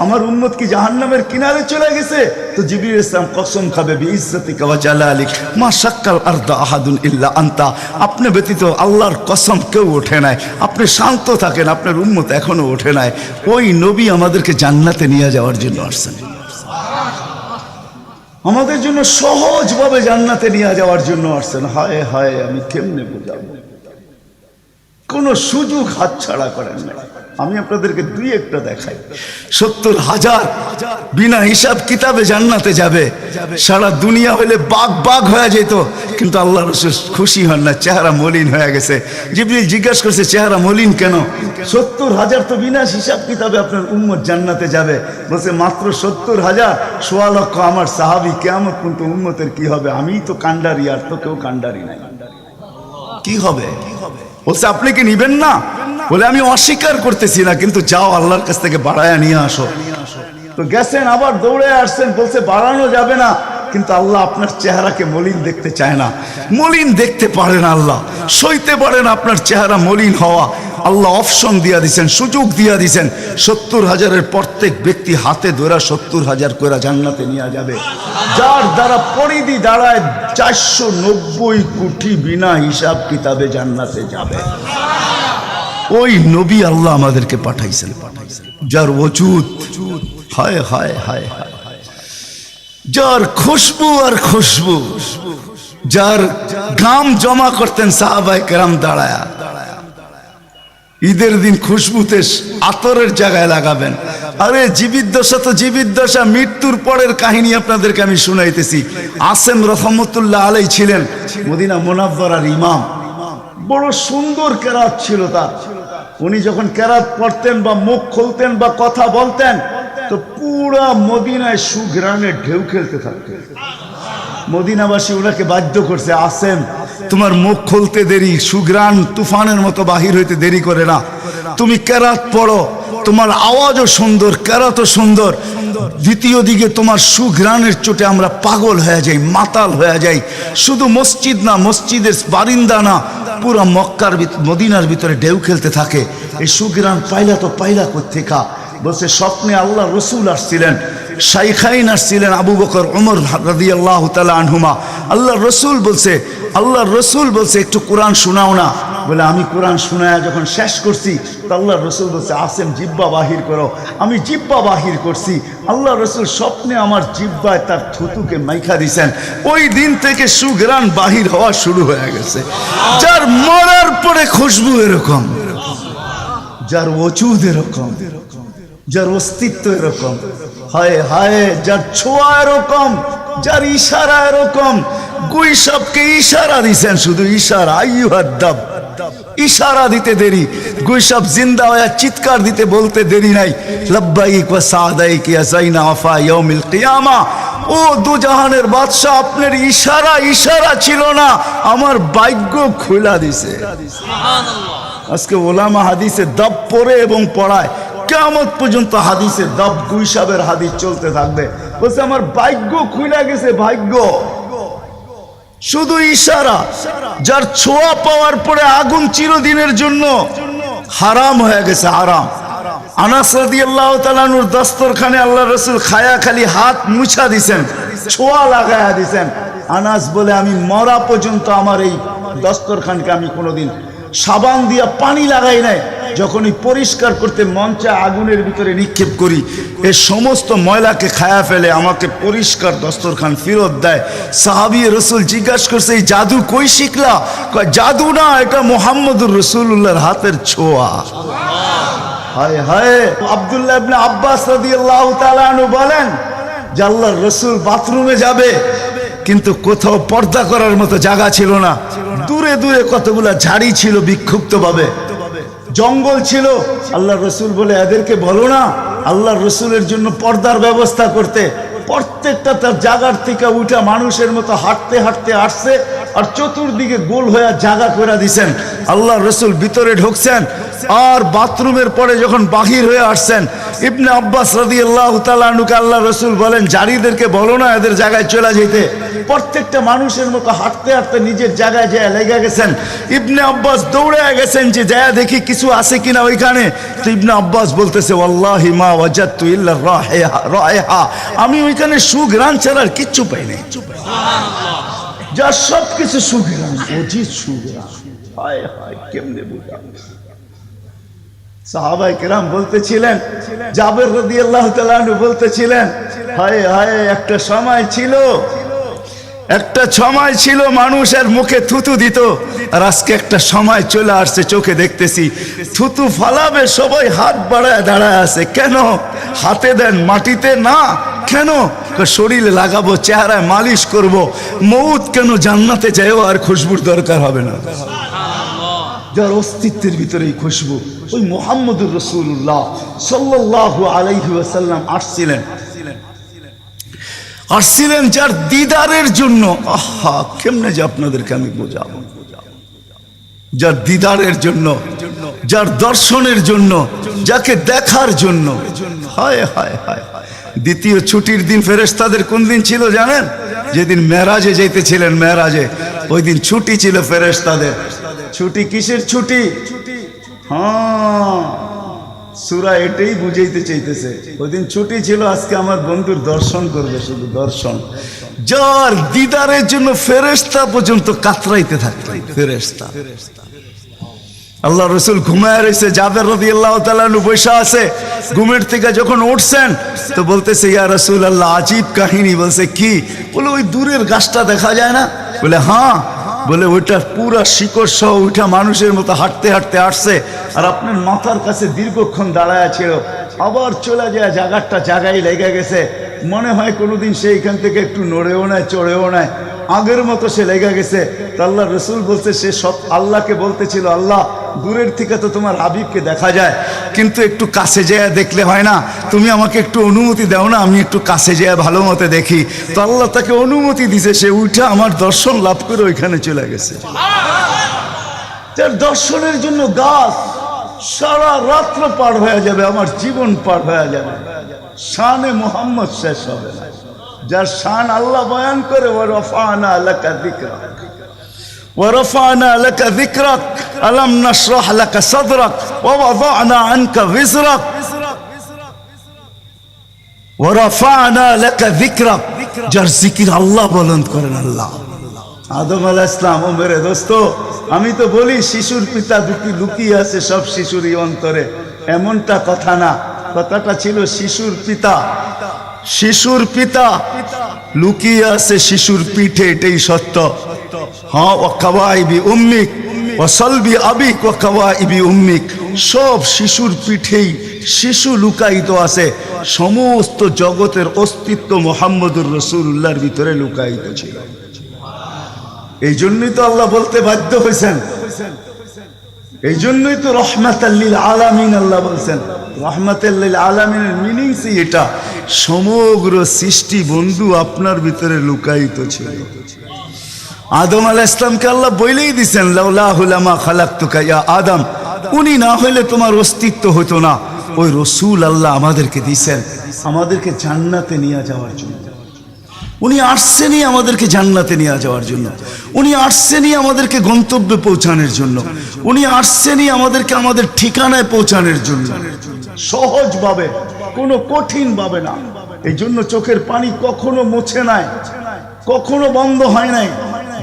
আমার উম্মত কি জাহান্নামের কিনারে চলে গেছে? তো জিবরিল ইসলাম কসম খাবে বিইজ্জতিকা ওয়া জালালিক মা শাক্কাল আরদা আহাদুন ইল্লা আনতা, আপনি ব্যতীত আল্লাহর কসম কেউ ওঠে নাই, আপনি শান্ত থাকেন, আপনার উম্মত এখনো ওঠে নাই। ওই নবী আমাদেরকে জান্নাতে নিয়ে যাওয়ার জন্য আসছেন। আমাদের জন্য সহজভাবে জান্নাতে নিয়ে যাওয়ার জন্য আসছেন। হায় হায়, আমি কেমনে বোঝাবো, কোনো সুযোগ হাতছাড়া করেন না। আমি আপনাদেরকে দুই একটা দেখাই। 70,000 বিনা হিসাব কিতাবে জান্নাতে যাবে। সারা দুনিয়া হলে বাগ বাগ হয়ে যেত, কিন্তু আল্লাহ রাসূল খুশি হন না, চেহারা মলিন হয়ে গেছে। জিবরিল জিজ্ঞাসা করছে, চেহারা মলিন কেন? 70,000 তো বিনা হিসাব কিতাবে আপনার উম্মত জান্নাতে যাবে। বলছে মাত্র 70,000, 1.25 লক্ষ আমার সাহাবী, কিয়ামত পর্যন্ত উম্মতের কি হবে? আমিই তো কান্ডারি, আর তো কেউ কান্ডারি নাই, কি হবে? বলছে আপনি কি নিবেন না? বলে আমি অস্বীকার করতেছি না, কিন্তু যাও আল্লাহর কাছ থেকে বাড়ায়া নিয়ে আসো। তো গেছেন, আবার দৌড়ে আসছেন, বলছে বাড়ানো যাবে না, কিন্তু আল্লাহ আপনার চেহারাকে মলিন দেখতে চায় না। মলিন দেখতে পারেন আল্লাহ, সইতে পারেন আপনার চেহারা মলিন হওয়া। আল্লাহ অপশন দিয়া দিছেন, সুযোগ দিয়া দিছেন। 70,000-এর প্রত্যেক ব্যক্তি হাতে ধরা 70,000 করে জান্নাতে নিয়ে যাবে, যার দ্বারা পরিধি দাঁড়ায় 490 কোটি বিনা হিসাব কিতাবে জান্নাতে যাবে। ওই নবী আল্লাহ আমাদেরকে পাঠাইছেন, যার ওজুদ হায় হায় হায় হায়, যার খুশবু আর খুশবু, যার ঘাম জমা করতেন সাহাবায়ে কেরাম দাঁড়ায়া। ঈদের দিন খুশবুতে আতরের জায়গায় লাগাবেন। আরে জীবিত দশা তো জীবিত দশা, মৃত্যুর পরের কাহিনী আপনাদেরকে আমি শুনাইতেছি। আসেম রহমতুল্লাহ আলাই ছিলেন মদিনা মুনাওয়ারার ইমাম। বড় সুন্দর কেরাত ছিল তার। উনি যখন কেরাত পড়তেন বা মুখ খুলতেন বা কথা বলতেন, তো পুরা মদিনায় সুঘ্রাণের ঢেউ খেলতে থাকতেন। মদিনাবাসী ওনাকে বাধ্য করছে, আসেম তোমার মুখ খুলতে দেরি, সুঘ্রাণ তুফানের মতো বাহির হইতে দেরি করে না, তুমি কেরাত পড়ো, তোমার আওয়াজও সুন্দর, কেরাতও সুন্দর। দ্বিতীয় দিকে তোমার সুঘ্রাণের চোটে আমরা পাগল হয়ে যাই, মাতাল হয়ে যাই। শুধু মসজিদ না, মসজিদের বারিন্দা না, পুরো মক্কার মদিনার ভিতরে ঢেউ খেলতে থাকে। এই সুঘ্রাণ পাইলা তো পাইলা কোত্থেকা? বলছে স্বপ্নে আল্লাহ রসুল আসছিলেন, শাইখাইন আসছিলেন, আবু বকর ওমর রাদিয়াল্লাহু তাআলা আনহুমা। আল্লাহ রসুল বলছে একটু কোরআন শোনাও না। বলে আমি কোরআন শোনায়া যখন শেষ করছি, তো আল্লাহ রসুল বলছে আসেম জিব্বা বাহির করো। আমি জিব্বা বাহির করছি, আল্লাহ রসুল স্বপ্নে আমার জিব্বায় তার থুতুকে মাইখা দিছেন। ওই দিন থেকে সুঘ্রাণ বাহির হওয়া শুরু হয়ে গেছে। যার মরার পরে খুশবু এরকম, যার ওজুদ এরকম, যার অস্তিত্ব এরকম, হায় হায়, যার ছোঁয়া এরকম, যার ইশারা এরকম। গুইসাবকে ইশারা দিছেন, শুধু ইশারা, আইয়ুহাদ্দাব, ইশারা দিতে দেরি। গুইসাব জিন্দা হয়ে চিৎকার দিতে বলতে দেরি নাই, লাব্বাইক ওয়া সাদাইক ইয়া যাইনা ওয়াফা ইয়াউমিল কিয়ামা। ও দুজাহানের বাদশা, আপনার ইশারা ছিল না, আমার ভাগ্য খুলা দিছে। আজকে ওলামা হাদিসে দাব পড়ে এবং পড়ায়, কিয়ামত পর্যন্ত হাদিসে দাব, গুইসাবের হাদিস চলতে থাকবে। বলছে আমার ভাগ্য খুলে গেছে, ভাগ্য। শুধু ইশারা, যার ছোঁয়া পাওয়ার পরে আগুন চিরদিনের জন্য হারাম হয়ে গেছে, হারাম। আনাস রাদিয়াল্লাহু তাআলা আনহুর দস্তরখানে আল্লাহ রাসূল খায়া খালি হাত মুছা দিছেন, ছোঁয়া লাগায়া দিছেন। আনাস বলে আমি মরা পর্যন্ত আমার এই দস্তরখানকে আমি কোনোদিন সাবান দিয়া পানি লাগাই নাই। যখনই পরিষ্কার করতে মন চায় আগুনের ভিতরে নিক্ষেপ করি, এ সমস্ত ময়লাকে খায়া ফেলে, আমাকে পরিষ্কার দস্তরখান ফেরত দেয়। সাহাবী রাসূল জিজ্ঞাসা করছে এই জাদু কই শিখলা? কয় জাদু না, এটা মুহাম্মদুর রাসূলুল্লাহর হাতের ছোঁয়া। হায় হায়। আব্দুল্লাহ ইবনে আব্বাস রাদিয়াল্লাহু তাআলা আনহু বলেন যে আল্লাহর রাসূল বাথরুমে যাবে, কিন্তু কোথাও পর্দা করার মতো জায়গা ছিল না। দূরে দূরে কতগুলা ঝাড়ি ছিল, বিক্ষুব্ধ ভাবে জঙ্গল ছিল। আল্লাহ রসুল বলে এদেরকে বলো না আল্লাহ রসুলের জন্য পর্দার ব্যবস্থা করতে। প্রত্যেকটা তার জায়গার থেকে উঠা মানুষের মতো হাঁটতে হাঁটতে আসছে, আর চতুর্দিকে গোল হয়ে জায়গা করে দিছেন। আল্লাহ রসুল ভিতরে ঢুকছেন, আর বাথরুমের পরে যখন বাহির হয়ে আসছেন, ইবনে আব্বাস রাদিয়াল্লাহু তাআলা আনহুকে আল্লাহ রসুল বলেন জারিদেরকে বলো না এদের জায়গায় চলে যেতে। প্রত্যেকটা মানুষের মতো হাঁটতে হাঁটতে নিজের জায়গায় যায় লেগে গেছেন। ইবনে আব্বাস দৌড়ে গেছেন যে যায় দেখি কিছু আছে কিনা ওইখানে। তো ইবনে আব্বাস বলতেছে ওয়াল্লাহি মা ওয়াজাদতু ইল্লা রায়হা, আমি ওইখানে সুঘ্রাণ ছাড়া আর কিচ্ছু পাই নাই। যা সব কিছু সুঘ্রাণ, অজিত সুঘ্রাণ। হায় হায়, কেমনে বুঝাবো? সাহাবায়ে কেরাম বলতেছিলেন, জাবের রাদিয়াল্লাহু তাআলা আনহু বলতেছিলেন হায় হায়, একটা সময় ছিল মানুষের মুখে থুতু দিত, আর আজকে একটা সময় চলে আসছে, চোখে দেখতেছি থুতু ফালাবে সবাই হাত বাড়ায় দাঁড়ায় আছে। কেন? হাতে দেন, মাটিতে না। কেন? শরীরে লাগাবো, চেহারায় মালিশ করব। মৌত কেন? জান্নাতে যাইও আর খুশবুর দরকার হবে না। যার অস্তিত্বের ভিতরে এই খুশবু, ওই মুহাম্মদুর রাসূলুল্লাহ সাল্লাল্লাহু আলাইহি ওয়াসাল্লাম আসছিলেন যার দিদারের জন্য। আহা, কেমনে যে আপনাদেরকে আমি বোঝাবো। যার দিদারের জন্য, যার দর্শনের জন্য, যাকে দেখার জন্য। হায় হায় হায়। দ্বিতীয় ছুটির দিন ফেরেশতাদের কোন দিন ছিল জানেন? যেদিন মেরাজে যাইতেছিলেন, মেরাজে ওই দিন ছুটি ছিল ফেরেশতাদের। ছুটি কিসের ছুটি? হ্যাঁ, সূরা এটাই বুঝাইতে চাইতেছে। ওই দিন ছুটি ছিল, আজকে আমার বন্ধুর দর্শন করবে, শুধু দর্শন। যার দিদারের জন্য ফেরেশতা পর্যন্ত কাতরাইতে থাকতো। ফেরেশতা, আল্লাহ রসুল ঘুমায় রয়েছে, জাবের রাদিয়াল্লাহু তাআলা আনহু বসে আছে। ঘুমের থেকে যখন উঠছেন তো বলতেছে, ইয়া রাসূলুল্লাহ, আজীব কাহিনী। বলছে কি? বলে ওই দূরের গাছটা দেখা যায় না? বলে হ্যাঁ। বলে ওইটা পুরা শিকড় সহ ওইটা মানুষের মতো হাঁটতে হাঁটতে আসছে, আর আপনার মাথার কাছে দীর্ঘক্ষণ দাঁড়ায় ছিল, আবার চলে যায়, জায়গায় লেগে গেছে। মনে হয় কোনোদিন সে এখান থেকে একটু নড়েও নেয়, চড়েও নেয়, আগের মতো সে লেগে গেছে। তো আল্লাহ রসুল বলছে, সে সব আল্লাহকে বলতেছিল, আল্লাহ দূরের থেকে তো তোমার হাবিবকে দেখা যায়, কিন্তু একটু কাছে যেয়ে দেখলে হয় না? তুমি আমাকে একটু অনুমতি দাও না, আমি একটু কাছে যেয়ে ভালো মতো দেখি। তো আল্লাহ তাকে অনুমতি দিছে, সে উঠে আমার দর্শন লাভ করে ওইখানে চলে গেছে। তার দর্শনের জন্য গাছ সারা রাত্র পার হয়ে যাবে, আমার জীবন পার হয়ে যাবে, শানে মুহাম্মদ শেষ হবে না। যার শান আল্লাহ বয়ান করে, ওয়ারফানা লাকা যিকরাক, ওয়ারফানা লাকা যিকরাক, আলাম নাশরাহ লাকা সাদরাক, ওয়া ওয়াদানা আনকা বিজরাক, ওয়ারফানা লাকা যিকরাক। যার জিকির আল্লাহ বুলন্দ করেন আল্লাহ। আদম আলাইহিস সালাম, ও মেরে দোস্ত, আমি তো বলি শিশুর পিতা লুকিয়ে আছে সব শিশুরই অন্তরে, এমনটা কথা না। কথাটা ছিল শিশুর পিতা, শিশুর পিতা লুকিয়ে আছে শিশুর পিঠে, এটাই সত্য। হ্যাঁ, ওয়া কাওয়াইবি উম্মিক ওয়া সালবি আবিক ওয়া কাওয়াইবি উম্মিক, সব শিশুর পিঠেই শিশু লুকায়িত আছে। সমস্ত জগতের অস্তিত্ব মুহাম্মদুর রাসূলুল্লাহর ভিতরে লুকায়িত ছিল। এই জন্যই তো আল্লাহ বলতে বাধ্য হয়েছেন, এই জন্যই তো রহমাতাল লিল আলামিন আল্লাহ বলছেন। রহমাতাল লিল আলামিনের মিনিংস এটা, সমগ্র সৃষ্টি বন্ধু আপনার ভিতরে লুকায়িত ছিল। আদম আলাইহিস সালামকে আল্লাহ বলেই দিয়েছেন, লাউলাহু লামা খালাকতুকা ইয়া আদম, উনি না হইলে তোমার অস্তিত্ব হতো না। ওই রসূল আল্লাহ আমাদেরকে দিয়েছেন আমাদেরকে জান্নাতে নিয়ে যাওয়ার জন্য। উনি আসছেনই আমাদেরকে জান্নাতে নিয়ে যাওয়ার জন্য, উনি আসছেনই আমাদেরকে গন্তব্যে পৌঁছানোর জন্য, উনি আসছেনই আমাদেরকে আমাদের ঠিকানায় পৌঁছানোর জন্য, সহজভাবে, কোনো কঠিন ভাবে না। এই জন্য চোখের পানি কখনো মুছে নাই, কখনো বন্ধ হয় নাই।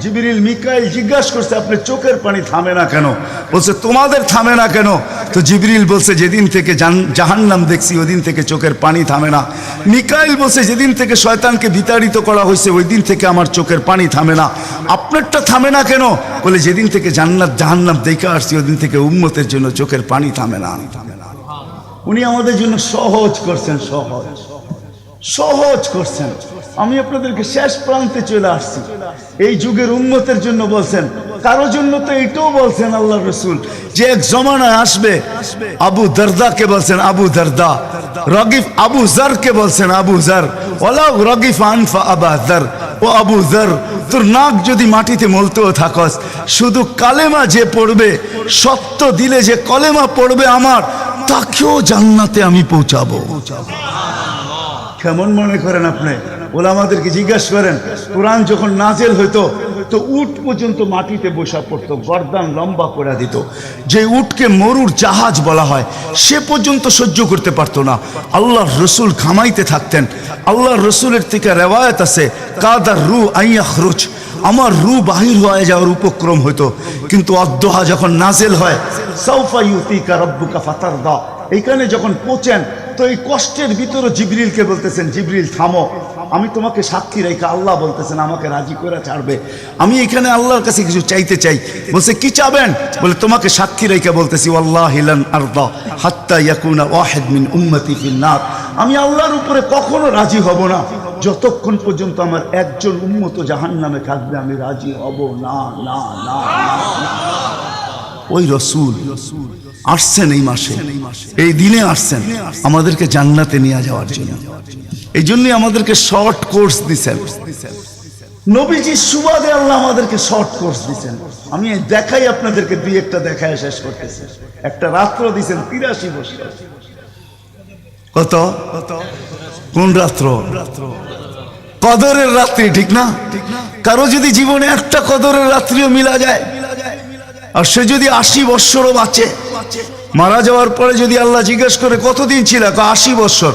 জিবরিল মিকাইল জিজ্ঞাসা করছে, আপনি চোখের পানি থামে না কেন? বলছে তোমাদের থামে না কেন? তো জিবরিল বলছে, যেদিন থেকে জাহান্নাম দেখছি ওই দিন থেকে চোখের পানি থামে না। মিকাইল বলছে, যেদিন থেকে শয়তানকে বিতাড়িত করা হয়েছে ওই দিন থেকে আমার চোখের পানি থামে না। আপনারটা থামে না কেন? বলে, যেদিন থেকে জান্নাত জাহান্নাম দেখে আসছি ওই দিন থেকে উম্মতের জন্য চোখের পানি থামে না। উনি আমাদের জন্য সহজ করছেন, সহজ করছেন। আমি আপনাদেরকে শেষ প্রান্তে চলে আসছি। এই যুগের উম্মতের জন্য বলছেন, কারো জন্য তো এটাও বলছেন আল্লাহ রসুল, যে এক জমানায় আসবে। আবু দারদাকে বলছেন আবু দারদা, রগিফ আবু জারকে বলছেন আবু জার, ওয়ালাউ রগিফ আনফা আবা জার, ও আবু জার, তোর নাক যদি মাটিতে মলতেও থাকস, শুধু কালেমা যে পড়বে, সত্য দিলে যে কলেমা পড়বে আমার, তাকেও জান্নাতে আমি পৌঁছাবো। কেমন মনে করেন আপনি? ওলামাদেরকে জিজ্ঞাসা করেন, কোরআন যখন নাজেল হইতো তো উট পর্যন্ত মাটিতে বসা পড়তো, গর্দান লম্বা করে দিত। যে উটকে মরুর জাহাজ বলা হয় সে পর্যন্ত সহ্য করতে পারতো না। আল্লাহর রসুল ঘামাইতে থাকতেন। আল্লাহর রসুলের থেকে রেওয়ায়ত আছে, কাদার রু আইয়াখরুজ, আমার রু বাহির হয়ে যাওয়ার উপক্রম হইতো। কিন্তু অদ্দোহা যখন নাজেল হয়, সাউফা ইউতিকা রাব্বুকা ফাতারদা, এইখানে যখন পৌঁছেন তো এই কষ্টের ভিতরে জিবরিলকে বলতেছেন, জিবরিল থামো, আমি তোমাকে সাক্ষী রেখে, আল্লাহ বলতেছেন আমাকে রাজি করে ছাড়বে, আমি এখানে আল্লাহর কাছে কিছু চাইতে চাই। বলছে কি চাবেন? বলে তোমাকে সাক্ষী রেখে বলতেছি, ওয়াল্লাহি লান আরদা হাত্তা ইয়াকুনা ওয়াহিদ মিন উম্মতি ফিন নার, আমি আল্লাহর উপরে কখনো রাজি হব না যতক্ষণ পর্যন্ত আমার একজন উম্মত জাহান্নামে থাকবে, আমি রাজি হব না না না না। ওই রসুল আসছেন এই মাসে, এই দিনে আসছেন আমাদেরকে জান্নাতে নিয়ে যাওয়ার জন্য। এই জন্যই আমাদেরকে শর্ট কোর্স দিচ্ছেন, নবীজির সুবাদে আল্লাহ আমাদেরকে শর্ট কোর্স দিচ্ছেন। আমি দেখাই আপনাদেরকে, দুই একটা দেখায় শেষ করতেছি। একটা রাত্র দিচ্ছেন 83 বছর। কত? কোন রাত্র? কদরের রাত্রি, ঠিক না? কারো যদি জীবনে একটা কদরের রাত্রিও মিলা যায়, আর সে যদি 80 বৎসরও বাঁচে, মারা যাওয়ার পরে যদি আল্লাহ জিজ্ঞেস করে কতদিন ছিল, 80 বৎসর,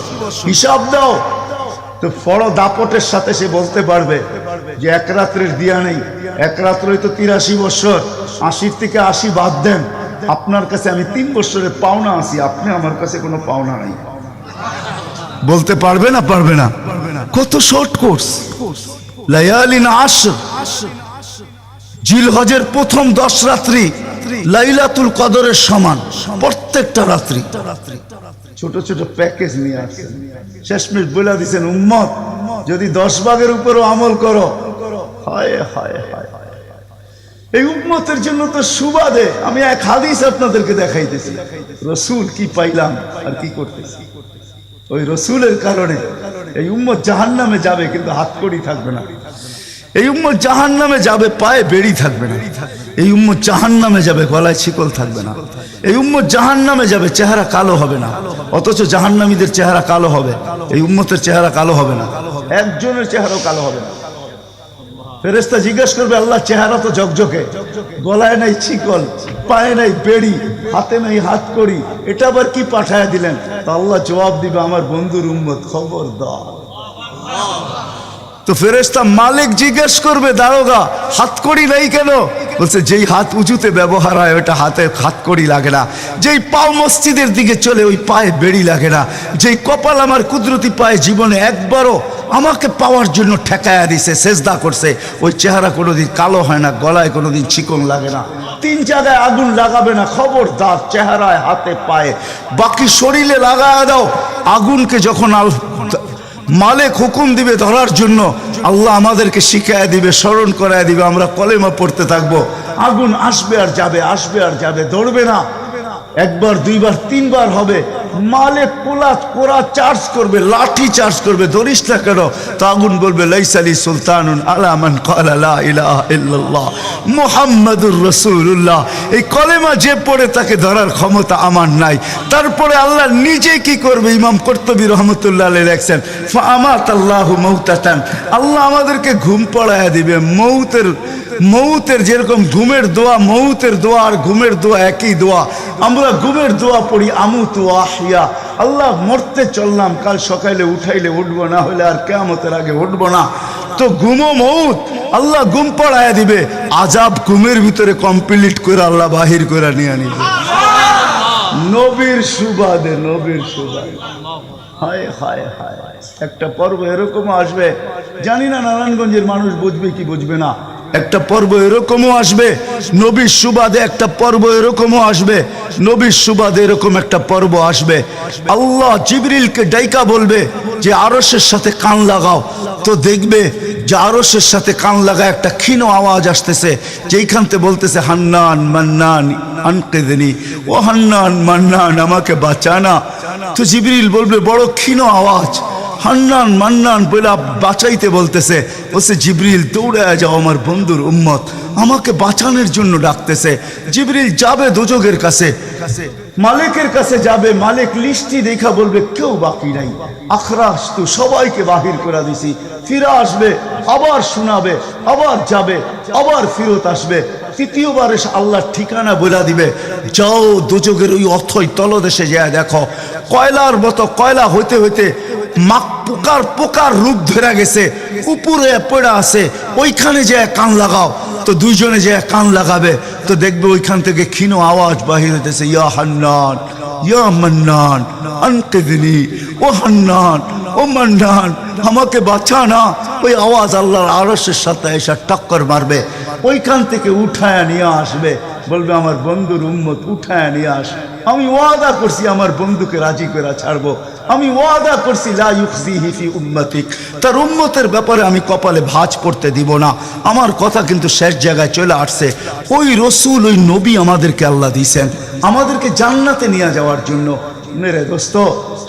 হিসাব দাও, তো বড় দাপটের সাথে সে বলতে পারবে যে এক রাত্রের দিয়া নেই, এক রাত্রই তো 83 বৎসর, 80 থেকে 80 বাদ দেন, আপনার কাছে আমি 3 বৎসরের পাওনা আছি, আপনি আমার কাছে কোনো পাওনা নাই। বলতে পারবে না? পারবে না। কত শর্ট কোর্স। লায়ালিন আশর, জিলহজের প্রথম 10 রাত্রি লাইলাতুল কদরের সমান, প্রত্যেকটা রাত্রি। ছোট ছোট প্যাকেজ নিয়ে আসছেন, শেষমেশ বলে দিচ্ছেন উম্মত যদি 10 ভাগের উপরও আমল করো, হায় হায় হায়, এই উম্মতের জন্য তো সুবাদে আমি এক হাদিস আপনাদেরকে দেখাইতেছি, রসুল কি পাইলাম আর কি করতেছি। ওই রসুলের কারণে এই উম্মত জাহান্নামে যাবে, কিন্তু হাতকড়ি থাকবে না। এই উম্মত জাহান্নামে যাবে, পায়ে বেড়ি থাকবে না। এই উম্মত জাহান্নামে যাবে, গলায় শিকল থাকবে না। এই উম্মত জাহান্নামে যাবে, চেহারা কালো হবে না। অথচ জাহান্নামীদের চেহারা কালো হবে, এই উম্মতের চেহারা কালো হবে না, একজনের চেহারাও কালো হবে না। ফেরেশতা জিজ্ঞেস করবে, আল্লাহ চেহারা তো ঝকঝকে, গলায় নাই শিকল, পায়ে নাই বেড়ি, হাতে নাই হাতকড়ি, এটা আবার কি পাঠায় দিলেন? তো আল্লাহ জবাব দিবে, আমার বন্ধুর উম্মত, খবরদার। তো ফেরেশতা মালিক জিজ্ঞেস করবে, দারোগা হাতকড়ি নেই কেন? বলছে যেই হাত উঁচুতে ব্যবহার হয় ওটা হাতে হাতকড়ি লাগে না, যেই পাও মসজিদের দিকে চলে ওই পায়ে বেড়ি লাগে না, যেই কপাল আমার কুদরতি পায়ে জীবনে একবারও আমাকে পাওয়ার জন্য ঠেকায়া দিছে, সেজদা করছে, ওই চেহারা কোনোদিন কালো হয় না, গলায় কোনোদিন চিকন লাগে না, 3 জায়গায় আগুন লাগাবে না, খবরদার। চেহারায়, হাতে, পায়ে, বাকি শরীরে লাগায়া দাও। আগুনকে যখন মালিক হুকুম দিবে ধরার জন্য, আল্লাহ আমাদেরকে শিখায় দিবে, স্মরণ করায় দিবে, আমরা কলেমা পড়তে থাকবো, আগুন আসবে আর যাবে, আসবে আর যাবে, ধরবে না। একবার, দুইবার, 3 বার হবে, মালিক কোরা চার্জ করবে, লাঠি চার্জ করবে, ধরিস না কেন? তো আগুন বলবে, লাইসালি সুলতানুন আলা মান ক্বালা লা ইলাহা ইল্লাল্লাহ মুহাম্মাদুর রাসূলুল্লাহ। এই কলেমা যে পড়ে তাকে ধরার ক্ষমতা আমার নাই। তারপরে আল্লাহ নিজে কি করবে? ইমাম কুরতুবী রহমাতুল্লাহ আলাইহি লেখছেন, ফাআমাতাল্লাহু মাউতাতান, আল্লাহ আমাদেরকে ঘুম পড়ায়া দিবে। মৌতের যেরকম ঘুমের দোয়া, মৌতের দোয়া আর ঘুমের দোয়া একই দোয়া। আমরা ঘুমের দোয়া পড়ি, আমুতু আহিয়া, আল্লাহ মরতে চললাম, কাল সকালে উঠাইলে উঠবো, না হলে আর কিয়ামতের আগে উঠবো না। তো ঘুমো মৌত, আল্লাহ ঘুম পড়ায়া দিবে, আজাব ঘুমের ভিতরে কমপ্লিট করে আল্লাহ বাহির করে নিয়ে নিবে। নবীর সুবাদে, নবীর সুবাদে। হায় হায় হায়, একটা পর্ব এরকমও আসবে, জানি না নারায়ণগঞ্জের মানুষ বুঝবে কি বুঝবে না। একটা পর্ব এরকমও আসবে নবীর সুবাদে, একটা পর্ব এরকমও আসবে নবীর সুবাদে, এরকম একটা পর্ব আসবে। আল্লাহ জিবরিলকে ডাইকা বলবে যে আরশের সাথে কান লাগাও, তো দেখবে যে আরশের সাথে কান লাগা একটা ক্ষীণ আওয়াজ আসতেছে, যেইখানতে বলতেছে, হান্নান মান্নান আনকিদনি, ও হান্নান মান্নান আমাকে বাঁচানা। তো জিবরিল বলবে, বড় ক্ষীণ আওয়াজ, হান্নান মান্নান বলে বাঁচাইতে বলতেছে। বলছে, জিবরিল দৌড়ে যাও, আমার বন্ধুর উম্মত আমাকে বাঁচানোর জন্য ডাকতেছে। জিবরিল যাবে দোজখের কাছে, মালিকের কাছে যাবে, মালিক লিস্টি দেখা বলবে কেউ বাকি নাই, আখরাস তো সবাইকে বাহির করে দিছি। ফিরে আসবে, আবার শোনাবে, আবার যাবে, আবার ফিরত আসবে। তৃতীয়বার এসে আল্লাহর ঠিকানা বলে দিবে, যাও দোজখের ওই অথই তলদেশে যায় দেখো, কয়লার মতো কয়লা হইতে হইতে পোকার রূপ ধরে গেছে, উপরে পড়ে আছে, ওইখানে যে কান লাগাও। তো দুইজনে যে কান লাগাবে, তো দেখবে ওইখান থেকে ক্ষীণ আওয়াজ বাহির হইতেছে, ইয়া হান্নান ইয়া মান্নান আনকিযনি ও হান্নান ও মান্নান, আমাকে বাঁচা না। ওই আওয়াজ আল্লাহর আরশের সাথে এসে টক্কর মারবে, ওইখান থেকে উঠায় নিয়ে আসবে, বলবে আমার বন্ধুর উম্মত উঠায় নিয়ে আস। আমি ওয়াদা করছি আমার বন্ধুকে রাজি করে ছাড়বো, আমি ওয়াদা করছি লা ইউখজিহি ফি উম্মতিক, তার উম্মতের ব্যাপারে আমি কপালে ভাঁজ পড়তে দিব না। আমার কথা কিন্তু শেষ জায়গায় চলে আসছে। ওই রসুল, ওই নবী আমাদেরকে আল্লাহ দিয়েছেন আমাদেরকে জান্নাতে নিয়ে যাওয়ার জন্য। মেরে দোস্ত,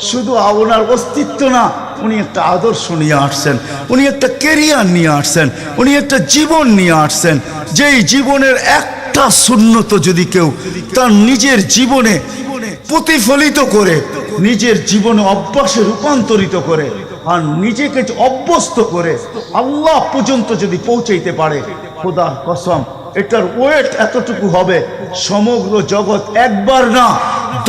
শুধু ওনার অস্তিত্ব না, উনি একটা আদর্শ নিয়ে আসছেন, উনি একটা কেরিয়ার নিয়ে আসছেন, উনি একটা জীবন নিয়ে আসছেন। যেই জীবনের একটা সুন্নত যদি কেউ তার নিজের জীবনে প্রতিফলিত করে, নিজের জীবনে অভ্যাসে রূপান্তরিত করে, আর নিজেকে অভ্যস্ত করে আল্লাহ পর্যন্ত যদি পৌঁছাইতে পারে, খোদার কসম এটার ওয়েট এতটুকু হবে, সমগ্র জগৎ একবার না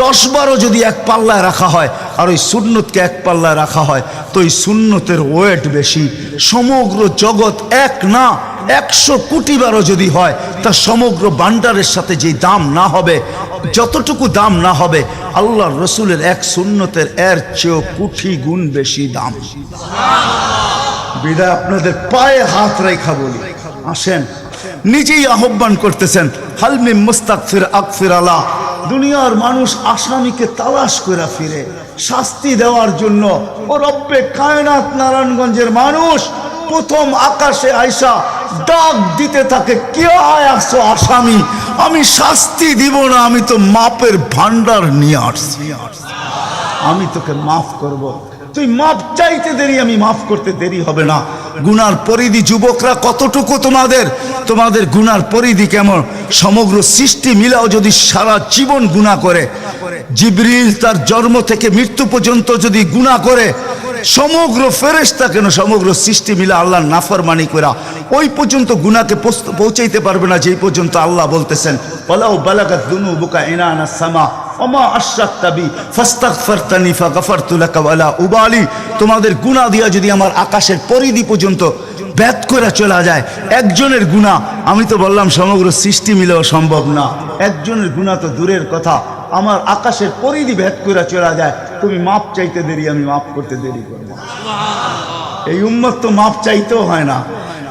10 বারও যদি এক পাল্লায় রাখা হয় আর ওই সুন্নতকে এক পাল্লায় রাখা হয়, তো ওই সুন্নতের ওয়েট বেশি। সমগ্র জগৎ এক না 100 কোটি বারও যদি হয়, তা সমগ্র ভান্ডারের সাথে যে দাম না হবে, যতটুকু দাম না হবে, আল্লাহর রসুলের এক সুন্নতের এর চেয়েও কোটি গুণ বেশি দাম। বিদায় আপনাদের পায়ে হাত রেখা বলি, আসেন। নিজেই আহ্বান করতেছেন, হালমি মুস্তাগফির আগফির আলা। দুনিয়ার মানুষ আসামিকে তালাশ করে ফিরে শাস্তি দেওয়ার জন্য। ও রব্বে কায়নাত নারায়ণগঞ্জের মানুষ প্রথম আকাশে আইসা ডাক দিতে থাকে, কে আসছো আসামি? আমি শাস্তি দিব না, আমি তো মাপের ভান্ডার নিয়ে আসছি, আমি তোকে মাফ করব। তুই মাপ চাইতে দেরি, আমি মাফ করতে দেরি হবে না। গুনার পরিধি যুবকরা কতটুকু তোমাদের গুনার পরিধি কেমন? সমগ্র সৃষ্টি মিলাও যদি সারা জীবন গুনাহ করে, জিবরিল তার জন্ম থেকে মৃত্যু পর্যন্ত যদি গুনাহ করে, সমগ্র ফেরেশতা কেন সমগ্র সৃষ্টি মিলে আল্লাহর নাফরমানি করা ওই পর্যন্ত গুনাহকে পৌঁছাইতে পারবে না, যেই পর্যন্ত আল্লাহ বলতেছেন ওয়ালাউ বালাগাত যুনুবুকা ইনানাস সামা ওমা আশরাকতা বি ফাস্তাগফারতানি ফাগফারতু লাকা ওয়ালা উবালি। তোমাদের গুনাহ দিয়া যদি আমার আকাশের পরিধি পর্যন্ত ভেদ করে চলা যায়, একজনের গুনাহ, আমি তো বললাম সমগ্র সৃষ্টি মিলেও সম্ভব না, একজনের গুনাহ তো দূরের কথা, আমার আকাশের পরিধি ভেদ করে চলা যায়, তুমি মাপ চাইতে দেরি, আমি মাপ করতে দেরি করবো। এই উম্মত তো মাপ চাইতেও হয় না,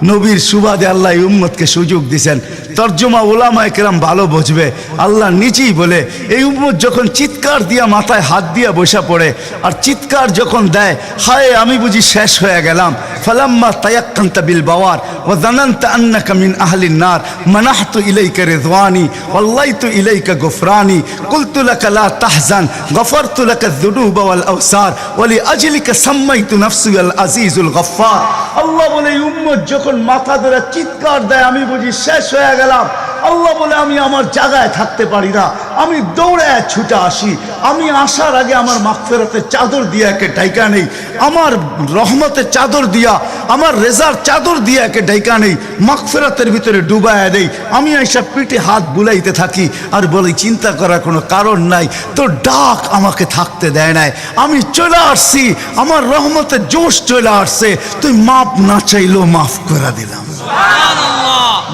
নবীর সুবাদে আল্লাহ এই উম্মতকে সুযোগ দিয়েছেন। তর্জমা ওলামায়ে কেরাম ভালো বুঝবে। আল্লাহ নিজেই বলে, এই উম্মত যখন চিৎকার দিয়া মাথায় হাত দিয়া বসা পড়ে আর চিৎকার যখন দেয়, হায় আমি বুঝি শেষ হয়ে গেলাম, ফালাম্মা তায়াক্কানতা বিল বাওয়ার ওয়া যানানতা আন্নাকা মিন আহলিন নার মানাহতু ইলাইকা রিদওয়ানি ওয়াল্লাইতু ইলাইকা গুফরানি কুলতু লাকা লা তাহজান গফারতু লাকা যুনুবা ওয়াল আওসার ওয়া লিআজলিকা সাম্মাইতু নাফসি আল আজিজুল গফফার। আল্লাহ বলে, এই উম্মত যখন মাথা ধরে চিৎকার দেয়, আমি বুঝি শেষ হয়ে গেলাম। আল্লাহ বলে, আমি আমার জায়গায় থাকতে পারি না, আমি দৌড়ে ছুটে আসি। আমি আসার আগে আমার মাগফিরাতের চাদর দিয়ে একে ঢাইকা নেই, আমার রহমতের চাদর দিয়া, আমার রেজার চাদর দিয়ে একে ঢাইকা নেই, মাগফিরাতের ভিতরে ডুবাইয়া দেই। আমি এইসব পিঠে হাত বুলাইতে থাকি আর বলি, চিন্তা করার কোনো কারণ নাই, তোর ডাক আমাকে থাকতে দেয় নাই, আমি চলে আসছি, আমার রহমতের জোশ চলে আসছে, তুই মাপ না চাইলেও মাফ করে দিলাম।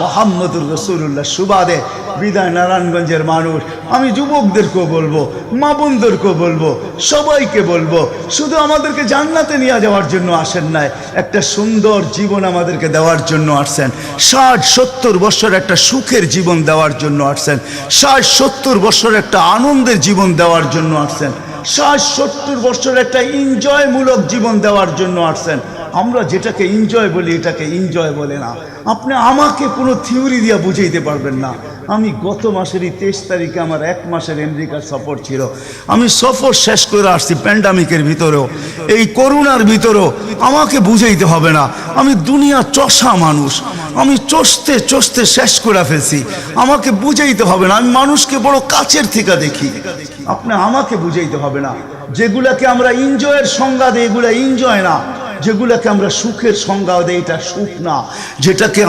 মুহাম্মদুর রাসূলুল্লাহ সুবাদে বিদায় নারায়ণগঞ্জের মানুষ, আমি যুবকদেরকেও বলবো, মা বোনদেরকেও বলবো, সবাইকে বলবো, শুধু আমাদেরকে জান্নাতে নিয়ে যাওয়ার জন্য আসেন নাই, একটা সুন্দর জীবন আমাদেরকে দেওয়ার জন্য আসছেন। 60-70 বছর একটা সুখের জীবন দেওয়ার জন্য আসছেন, 60-70 বছর একটা আনন্দের জীবন দেওয়ার জন্য আসছেন, 60-70 বছর একটা এনজয়মূলক জীবন দেওয়ার জন্য আসছেন। আমরা যেটাকে এনজয় বলি, এটাকে এনজয় বলে না। আপনি আমাকে কোনো থিওরি দিয়ে বুঝাইতে পারবেন না। আমি গত মাসেরই 23 তারিখে আমার 1 মাসের আমেরিকার সফর ছিল, আমি সফর শেষ করে আসছি প্যান্ডামিকের ভিতরেও, এই করোনার ভিতরেও। আমাকে বুঝাইতে হবে না, আমি দুনিয়া চষা মানুষ, আমি চষতে চষতে শেষ করে ফেলছি, আমাকে বুঝাইতে হবে না। আমি মানুষকে বড় কাছের থেকে দেখি, আপনি আমাকে বুঝাইতে হবে না। যেগুলাকে আমরা এনজয়ের সংজ্ঞা দিই, এগুলা এনজয় না। যেগুলাকে আমরা সুখের সংজ্ঞা দেই, এটা সুখ না। যেটাকে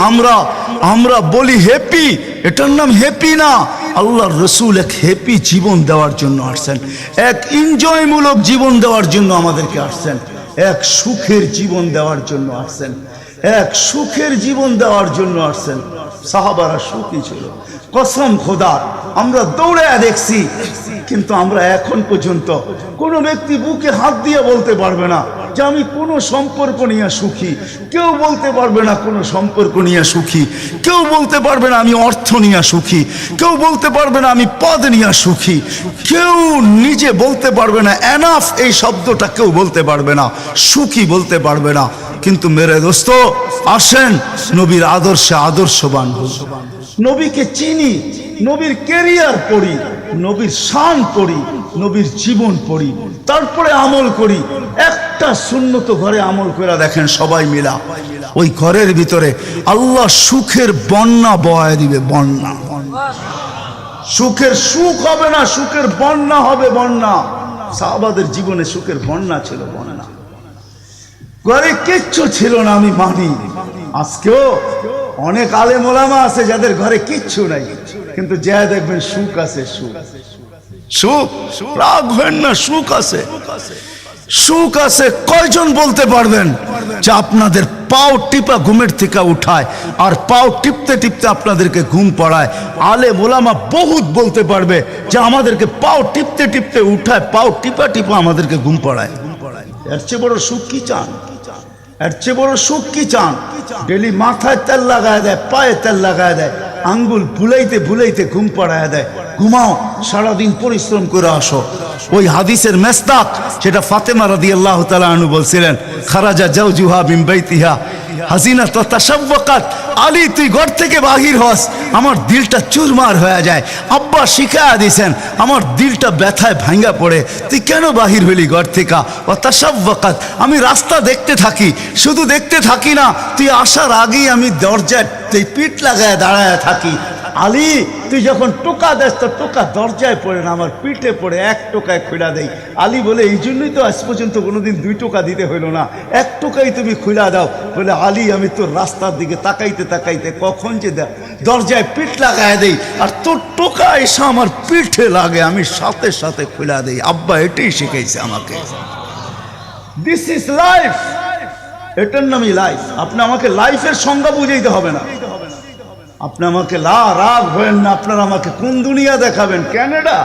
আমরা বলি হ্যাপি, এটার নাম হ্যাপি না। আল্লাহর রসুল এক হ্যাপি জীবন দেওয়ার জন্য আসছেন, এক এনজয়মূলক জীবন দেওয়ার জন্য আমাদেরকে আসছেন, এক সুখের জীবন দেওয়ার জন্য আসছেন। এক সুখের জীবন দেওয়ার জন্য আসছেন। সাহাবারা সুখী ছিল, কসম খোদা। আমরা দৌড়ে দেখছি, কিন্তু আমরা এখন পর্যন্ত কোনো ব্যক্তি বুকে হাত দিয়ে বলতে পারবে না যে আমি কোনো সম্পর্ক নিয়ে সুখী। কেউ বলতে পারবে না কোনো সম্পর্ক নিয়ে সুখী। কেউ বলতে পারবে না আমি অর্থ নিয়ে সুখী। কেউ বলতে পারবে না আমি পদ নিয়ে সুখী। কেউ নিজে বলতে পারবে না এনাফ এই শব্দটা কেউ বলতে পারবে না, সুখী বলতে পারবে না। কিন্তু মেরে দোস্ত, আসেন নবীর আদর্শে আদর্শবান হই, নবীকে চিনি, নবীর ক্যারিয়ার পড়ি, নবীর শান পড়ি, নবীর জীবন পড়ি, তারপরে আমল করি। একটা সুন্নত ঘরে আমল করে দেখেন সবাই মিলা, ওই ঘরের ভিতরে আল্লাহ সুখের বন্যা বয়ে দিবে। বন্যা, সুখের সুখ হবে না, সুখের বন্যা হবে। বন্যা, সাহাবাদের জীবনে সুখের বন্যা ছিল, বন্যা। ঘরে কিচ্ছু ছিল না, আমি মানি। আজকেও অনেক আলেম ওলামা আছে যাদের ঘরে কিচ্ছু নাই, কিন্তু যা দেখবেন সুখ আছে। সুখ, সুখ, রাগ হয় না, সুখ আছে, সুখ আছে। কয়জন বলতে পারবেন যে আপনাদের পাও টিপা ঘুমের থেকে উঠায় আর পাও টিপতে টিপতে আপনাদেরকে ঘুম পড়ায়? আলেম ওলামা বহুত বলতে পারবে যে আমাদেরকে পাও টিপতে টিপতে উঠায়, পাও টিপা টিপা আমাদেরকে ঘুম পড়ায়। এর চেয়ে বড় সুখ কি চান? এর চেয়ে বড় সুখ কি চান? ডেলি মাথায় তেল লাগায় দেয়, পায়ে তেল লাগায় দেয়, আঙ্গুল ভুলাইতে ভুলাইতে ঘুম পাড়ায় দেয়। ঘুমাও, সারাদিন পরিশ্রম করে আসো। ওই হাদিসের মেসদাক, সেটা ফাতেমা রাদিয়াল্লাহু তাআলা আনহু বলছিলেন, খারাজা জাওজুহা মিন বাইতিহা হাসিনা তো তাশাওয়াকাত। আলী, তুই ঘর থেকে বাহির হস, আমার দিলটা চুরমার হয়ে যায়। আব্বা শিখায়া দিয়েছেন, আমার দিলটা ব্যথায় ভাঙ্গা পড়ে। তুই কেন বাহির হইলি ঘর থেকে? ও তাশাওয়াকাত, আমি রাস্তা দেখতে থাকি, শুধু দেখতে থাকি না, তুই আসার আগেই আমি দরজায় পিঠ লাগায় দাঁড়ায় থাকি। আলী, তুই যখন টোকা দেস তো টোকা দরজায় পড়ে না, আমার পিঠে পড়ে, এক টোকায় খুলা দেই। আলী বলে, এই জন্যই তো আজ পর্যন্ত কোনোদিন 2 টোকা দিতে হইল না, 1 টোকাই তুমি খুলা দাও। বলে, আলী, আমি তোর রাস্তার দিকে তাকাইতে তাকাইতে কখন যে দরজায় পিঠ লাগায় দেই, আর তোর টোকা এসে আমার পিঠে লাগে, আমি সাথে সাথে খুলা দেই। আব্বা এটাই শিখাইছে আমাকে। দিস ইজ লাইফ, এটার নামই লাইফ। আপনি আমাকে লাইফের সংজ্ঞা বুঝাইতে হবে না। আপনি আমাকে রাগ হবেন না, আপনারা আমাকে কোন দুনিয়া দেখাবেন? Canada,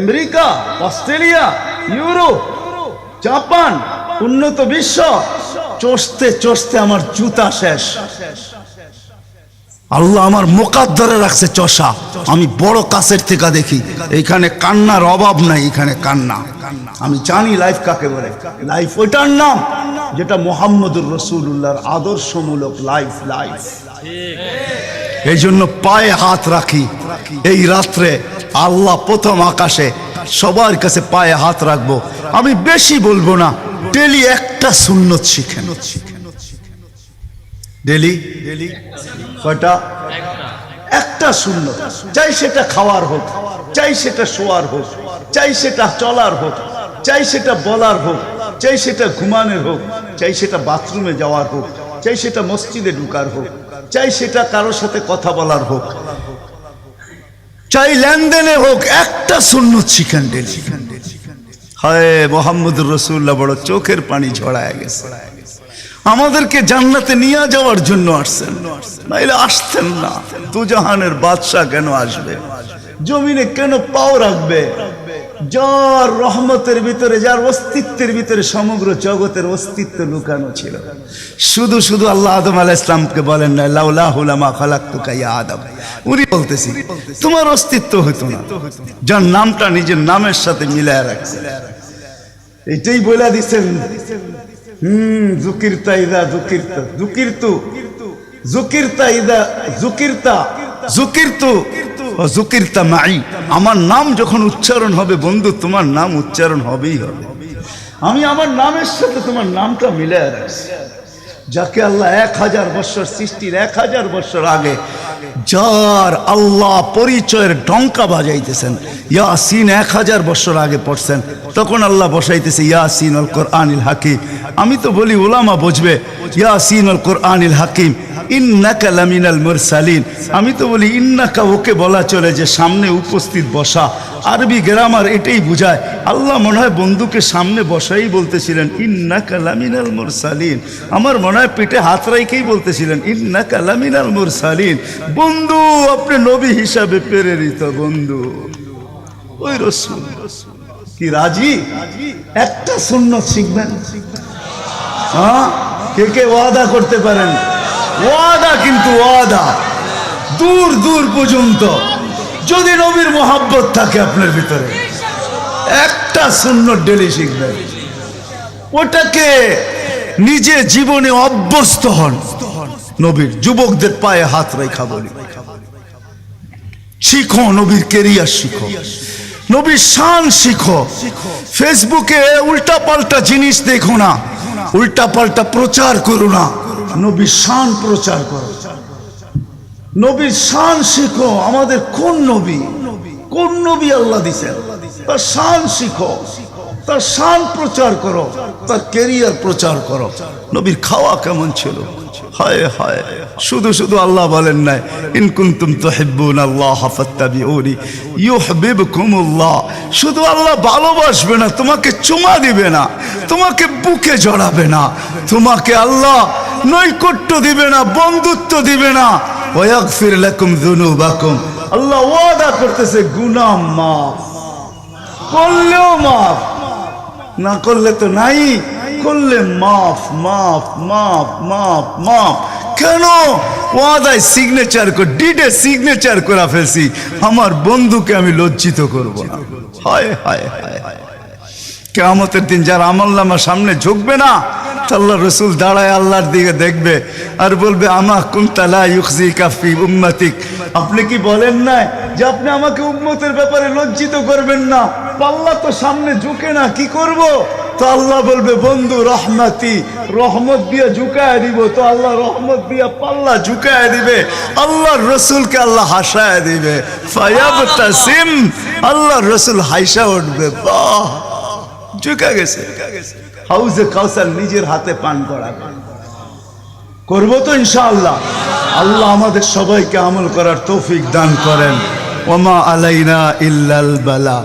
America, Australia, Europe, Japan, উন্নত বিশ্ব, চষতে চষতে আমার জুতা শেষ। আল্লাহ আমার মোকাদ্দরে রাখছে চষা। আমি বড় কাছের থেকে দেখি, এইখানে কান্নার অভাব নাই, এখানে কান্না। আমি জানি লাইফ কাকে বলে। লাইফ ওইটার নাম যেটা মুহাম্মদুর রাসূলুল্লাহর আদর্শমূলক লাইফ। লাইফ এই জন্য পায়ে হাত রাখি। এই রাত্রে আল্লাহ প্রথম আকাশে সবার কাছে পায়ে হাত রাখবো। আমি বেশি বলবো না, ডেলি একটা সুন্নত শিখেন। ডেলি কয়টা? একটা সুন্নত। চাই সেটা খাওয়ার হোক, চাই সেটা শোয়ার হোক, চাই সেটা চলার হোক, চাই সেটা বলার হোক, চাই সেটা ঘুমানোর হোক, চাই সেটা বাথরুমে যাওয়ার হোক, চাই সেটা মসজিদে ঢুকার হোক, চাই সেটা কারোর সাথে কথা বলার হোক, চাই লেনদেনে হোক, একটা সুন্নত শিখেন ডেলি। হায় মুহাম্মদুর রাসূলুল্লাহ বড় চোখের পানি ঝরায় গেছে। আমাদেরকে জান্নাতে নিয়ে যাওয়ার জন্য আসছেন, নাইলে আসতেন না। দুজাহানের বাদশা কেন আসবে? জমিনে কেন পাও রাখবে? যার রহমতের ভিতরে, যার অস্তিত্বের ভিতরে সমগ্র জগতের অস্তিত্ব লুকানো ছিল। শুধু শুধু আল্লাহ আদম আলাইহিস সালামকে বলেন না, লাউলাহু লামা খালাকতুকা ইয়া আদম। উনি বলতেছি তোমার অস্তিত্ব হতো না, যার নামটা নিজের নামের সাথে মিলায় রাখছে। এটাই বলে দিচ্ছেন, যুকিরতা ইদা যুকিরতা, যুকিরতু যুকিরতা ইদা যুকিরতা, যুকিরতু ও যুকিরতা মাই। আমার নাম যখন উচ্চারণ হবে বন্ধু, তোমার নাম উচ্চারণ হবেই হবে। আমি আমার নামের সাথে তোমার নামটা মিলে রাখছি। যাকে আল্লাহ 1000 বছর সৃষ্টির 1000 বছর আগে যার আল্লাহ পরিচয়ের ডঙ্কা বাজাইতেছেন। ইয়াসিন 1000 বছর আগে পড়ছেন, তখন আল্লাহ বসাইতেছে ইয়াসিন আল কোরআনিল হাকিম। আমি তো বলি ওলামা বুঝবে, ইয়াসিন আল কোরআনিল হাকিম ইন্নাকা লামিনাল মুরসালিন। আমি তো বলি ইন্নাকা ওকে বলা চলে যে সামনে উপস্থিত বসা, আরবি গ্রামার এটাই বুঝায়। আল্লাহ মনে হয় বন্ধুকে সামনে বসাই বলতেছিলেন ইন্নাকা লামিনাল মুরসালিন। আমার মনে হয় পেটে হাত রাইকেই বলতেছিলেন ইন্নাকা লামিনাল মুরসালিন। বন্ধু আপনি নবী হিসাবে প্রেরিত বন্ধু। ওই রাসূল কি রাজি? একটা সুন্নাত শিখবেন। হ্যাঁ, কে কে ওয়াদা করতে পারেন? ওয়াদা, কিন্তু ওয়াদা দূর দূর পর্যন্ত। যদি নবীর মোহাব্বত থাকে আপনার ভিতরে, একটা সুন্নত ডেলি শিখবেন, ওটাকে নিজে জীবনে অভ্যস্ত হন। নবীর যুবকদের পায়ে হাত রেখা বলি, শিখো নবীর কেরিয়ার, শিখো নবীর শান শিখো। ফেসবুকে উল্টা পাল্টা জিনিস দেখো না, উল্টা পাল্টা প্রচার করো না, নবীর শান প্রচার করো, নবীর শান শিখো। আমাদের কোন নবী, কোন নবী আল্লাহ দিছেন, তার শান শিখো, তার শান প্রচার করো, তার কেরিয়ার প্রচার করো। নবীর খাওয়া কেমন ছিল, হায় হায়। শুধু শুধু আল্লাহ বলেন নাই ইন কুনতুম তুহিব্বুনাল্লাহ ফাত্তাবিউনি ইউহিব্বুকুমুল্লাহ। শুধু আল্লাহ ভালোবাসবে না, তোমাকে চুমা দিবে না, তোমাকে বুকে জড়াবে না, তোমাকে আল্লাহ নৈকট্য দিবে না, বন্ধুত্ব দিবে না। ওয়াগফির লাকুম যুনুবাকুম। আল্লাহ ওয়াদা করতেছে গুনাহ মাফ করলেও মাফ, না করলে তো নাই, করলে মাফ মাফ মাফ মাফ মাফ। কেন? ওয়াদায় সিগনেচার করে, ডিডে সিগনেচার করে ফেলছি, আমার বন্ধুকে আমি লজ্জিত করব না। হায় হায় হায় হায়। কিয়ামতের দিন যার আমলনামা সামনে ঝুঁকবে না, আল্লাহ রসুল দাঁড়ায় আল্লাহর দিকে দেখবে আর বলবে আমা কুনতা লা ইউখজিকা ফি উম্মতিক। আপনি কি বলেন না যে আপনি আমাকে উম্মতের ব্যাপারে লজ্জিত করবেন না? পাল্লা তো সামনে ঝুঁকে না, কি করব? তো আল্লাহ বলবে বন্ধু রহমতি, রহমত দিয়ে ঝুঁকায় দিব। তো আল্লাহ রহমত দিয়ে পাল্লা ঝুঁকায় দিবে, আল্লাহর রসুলকে আল্লাহ হাসায় দিবে। ফায়াবতাসিম, আল্লাহর রসুল হাইসা উঠবে, বাহ ঝুঁকা গেছে। হাউজে কাউসার নিজের হাতে পান করাবে, করবো তো ইনশাআল্লাহ। আল্লাহ আমাদের সবাইকে আমল করার তৌফিক দান করেন। ওমা আলাইনা ইল্লাল বালা।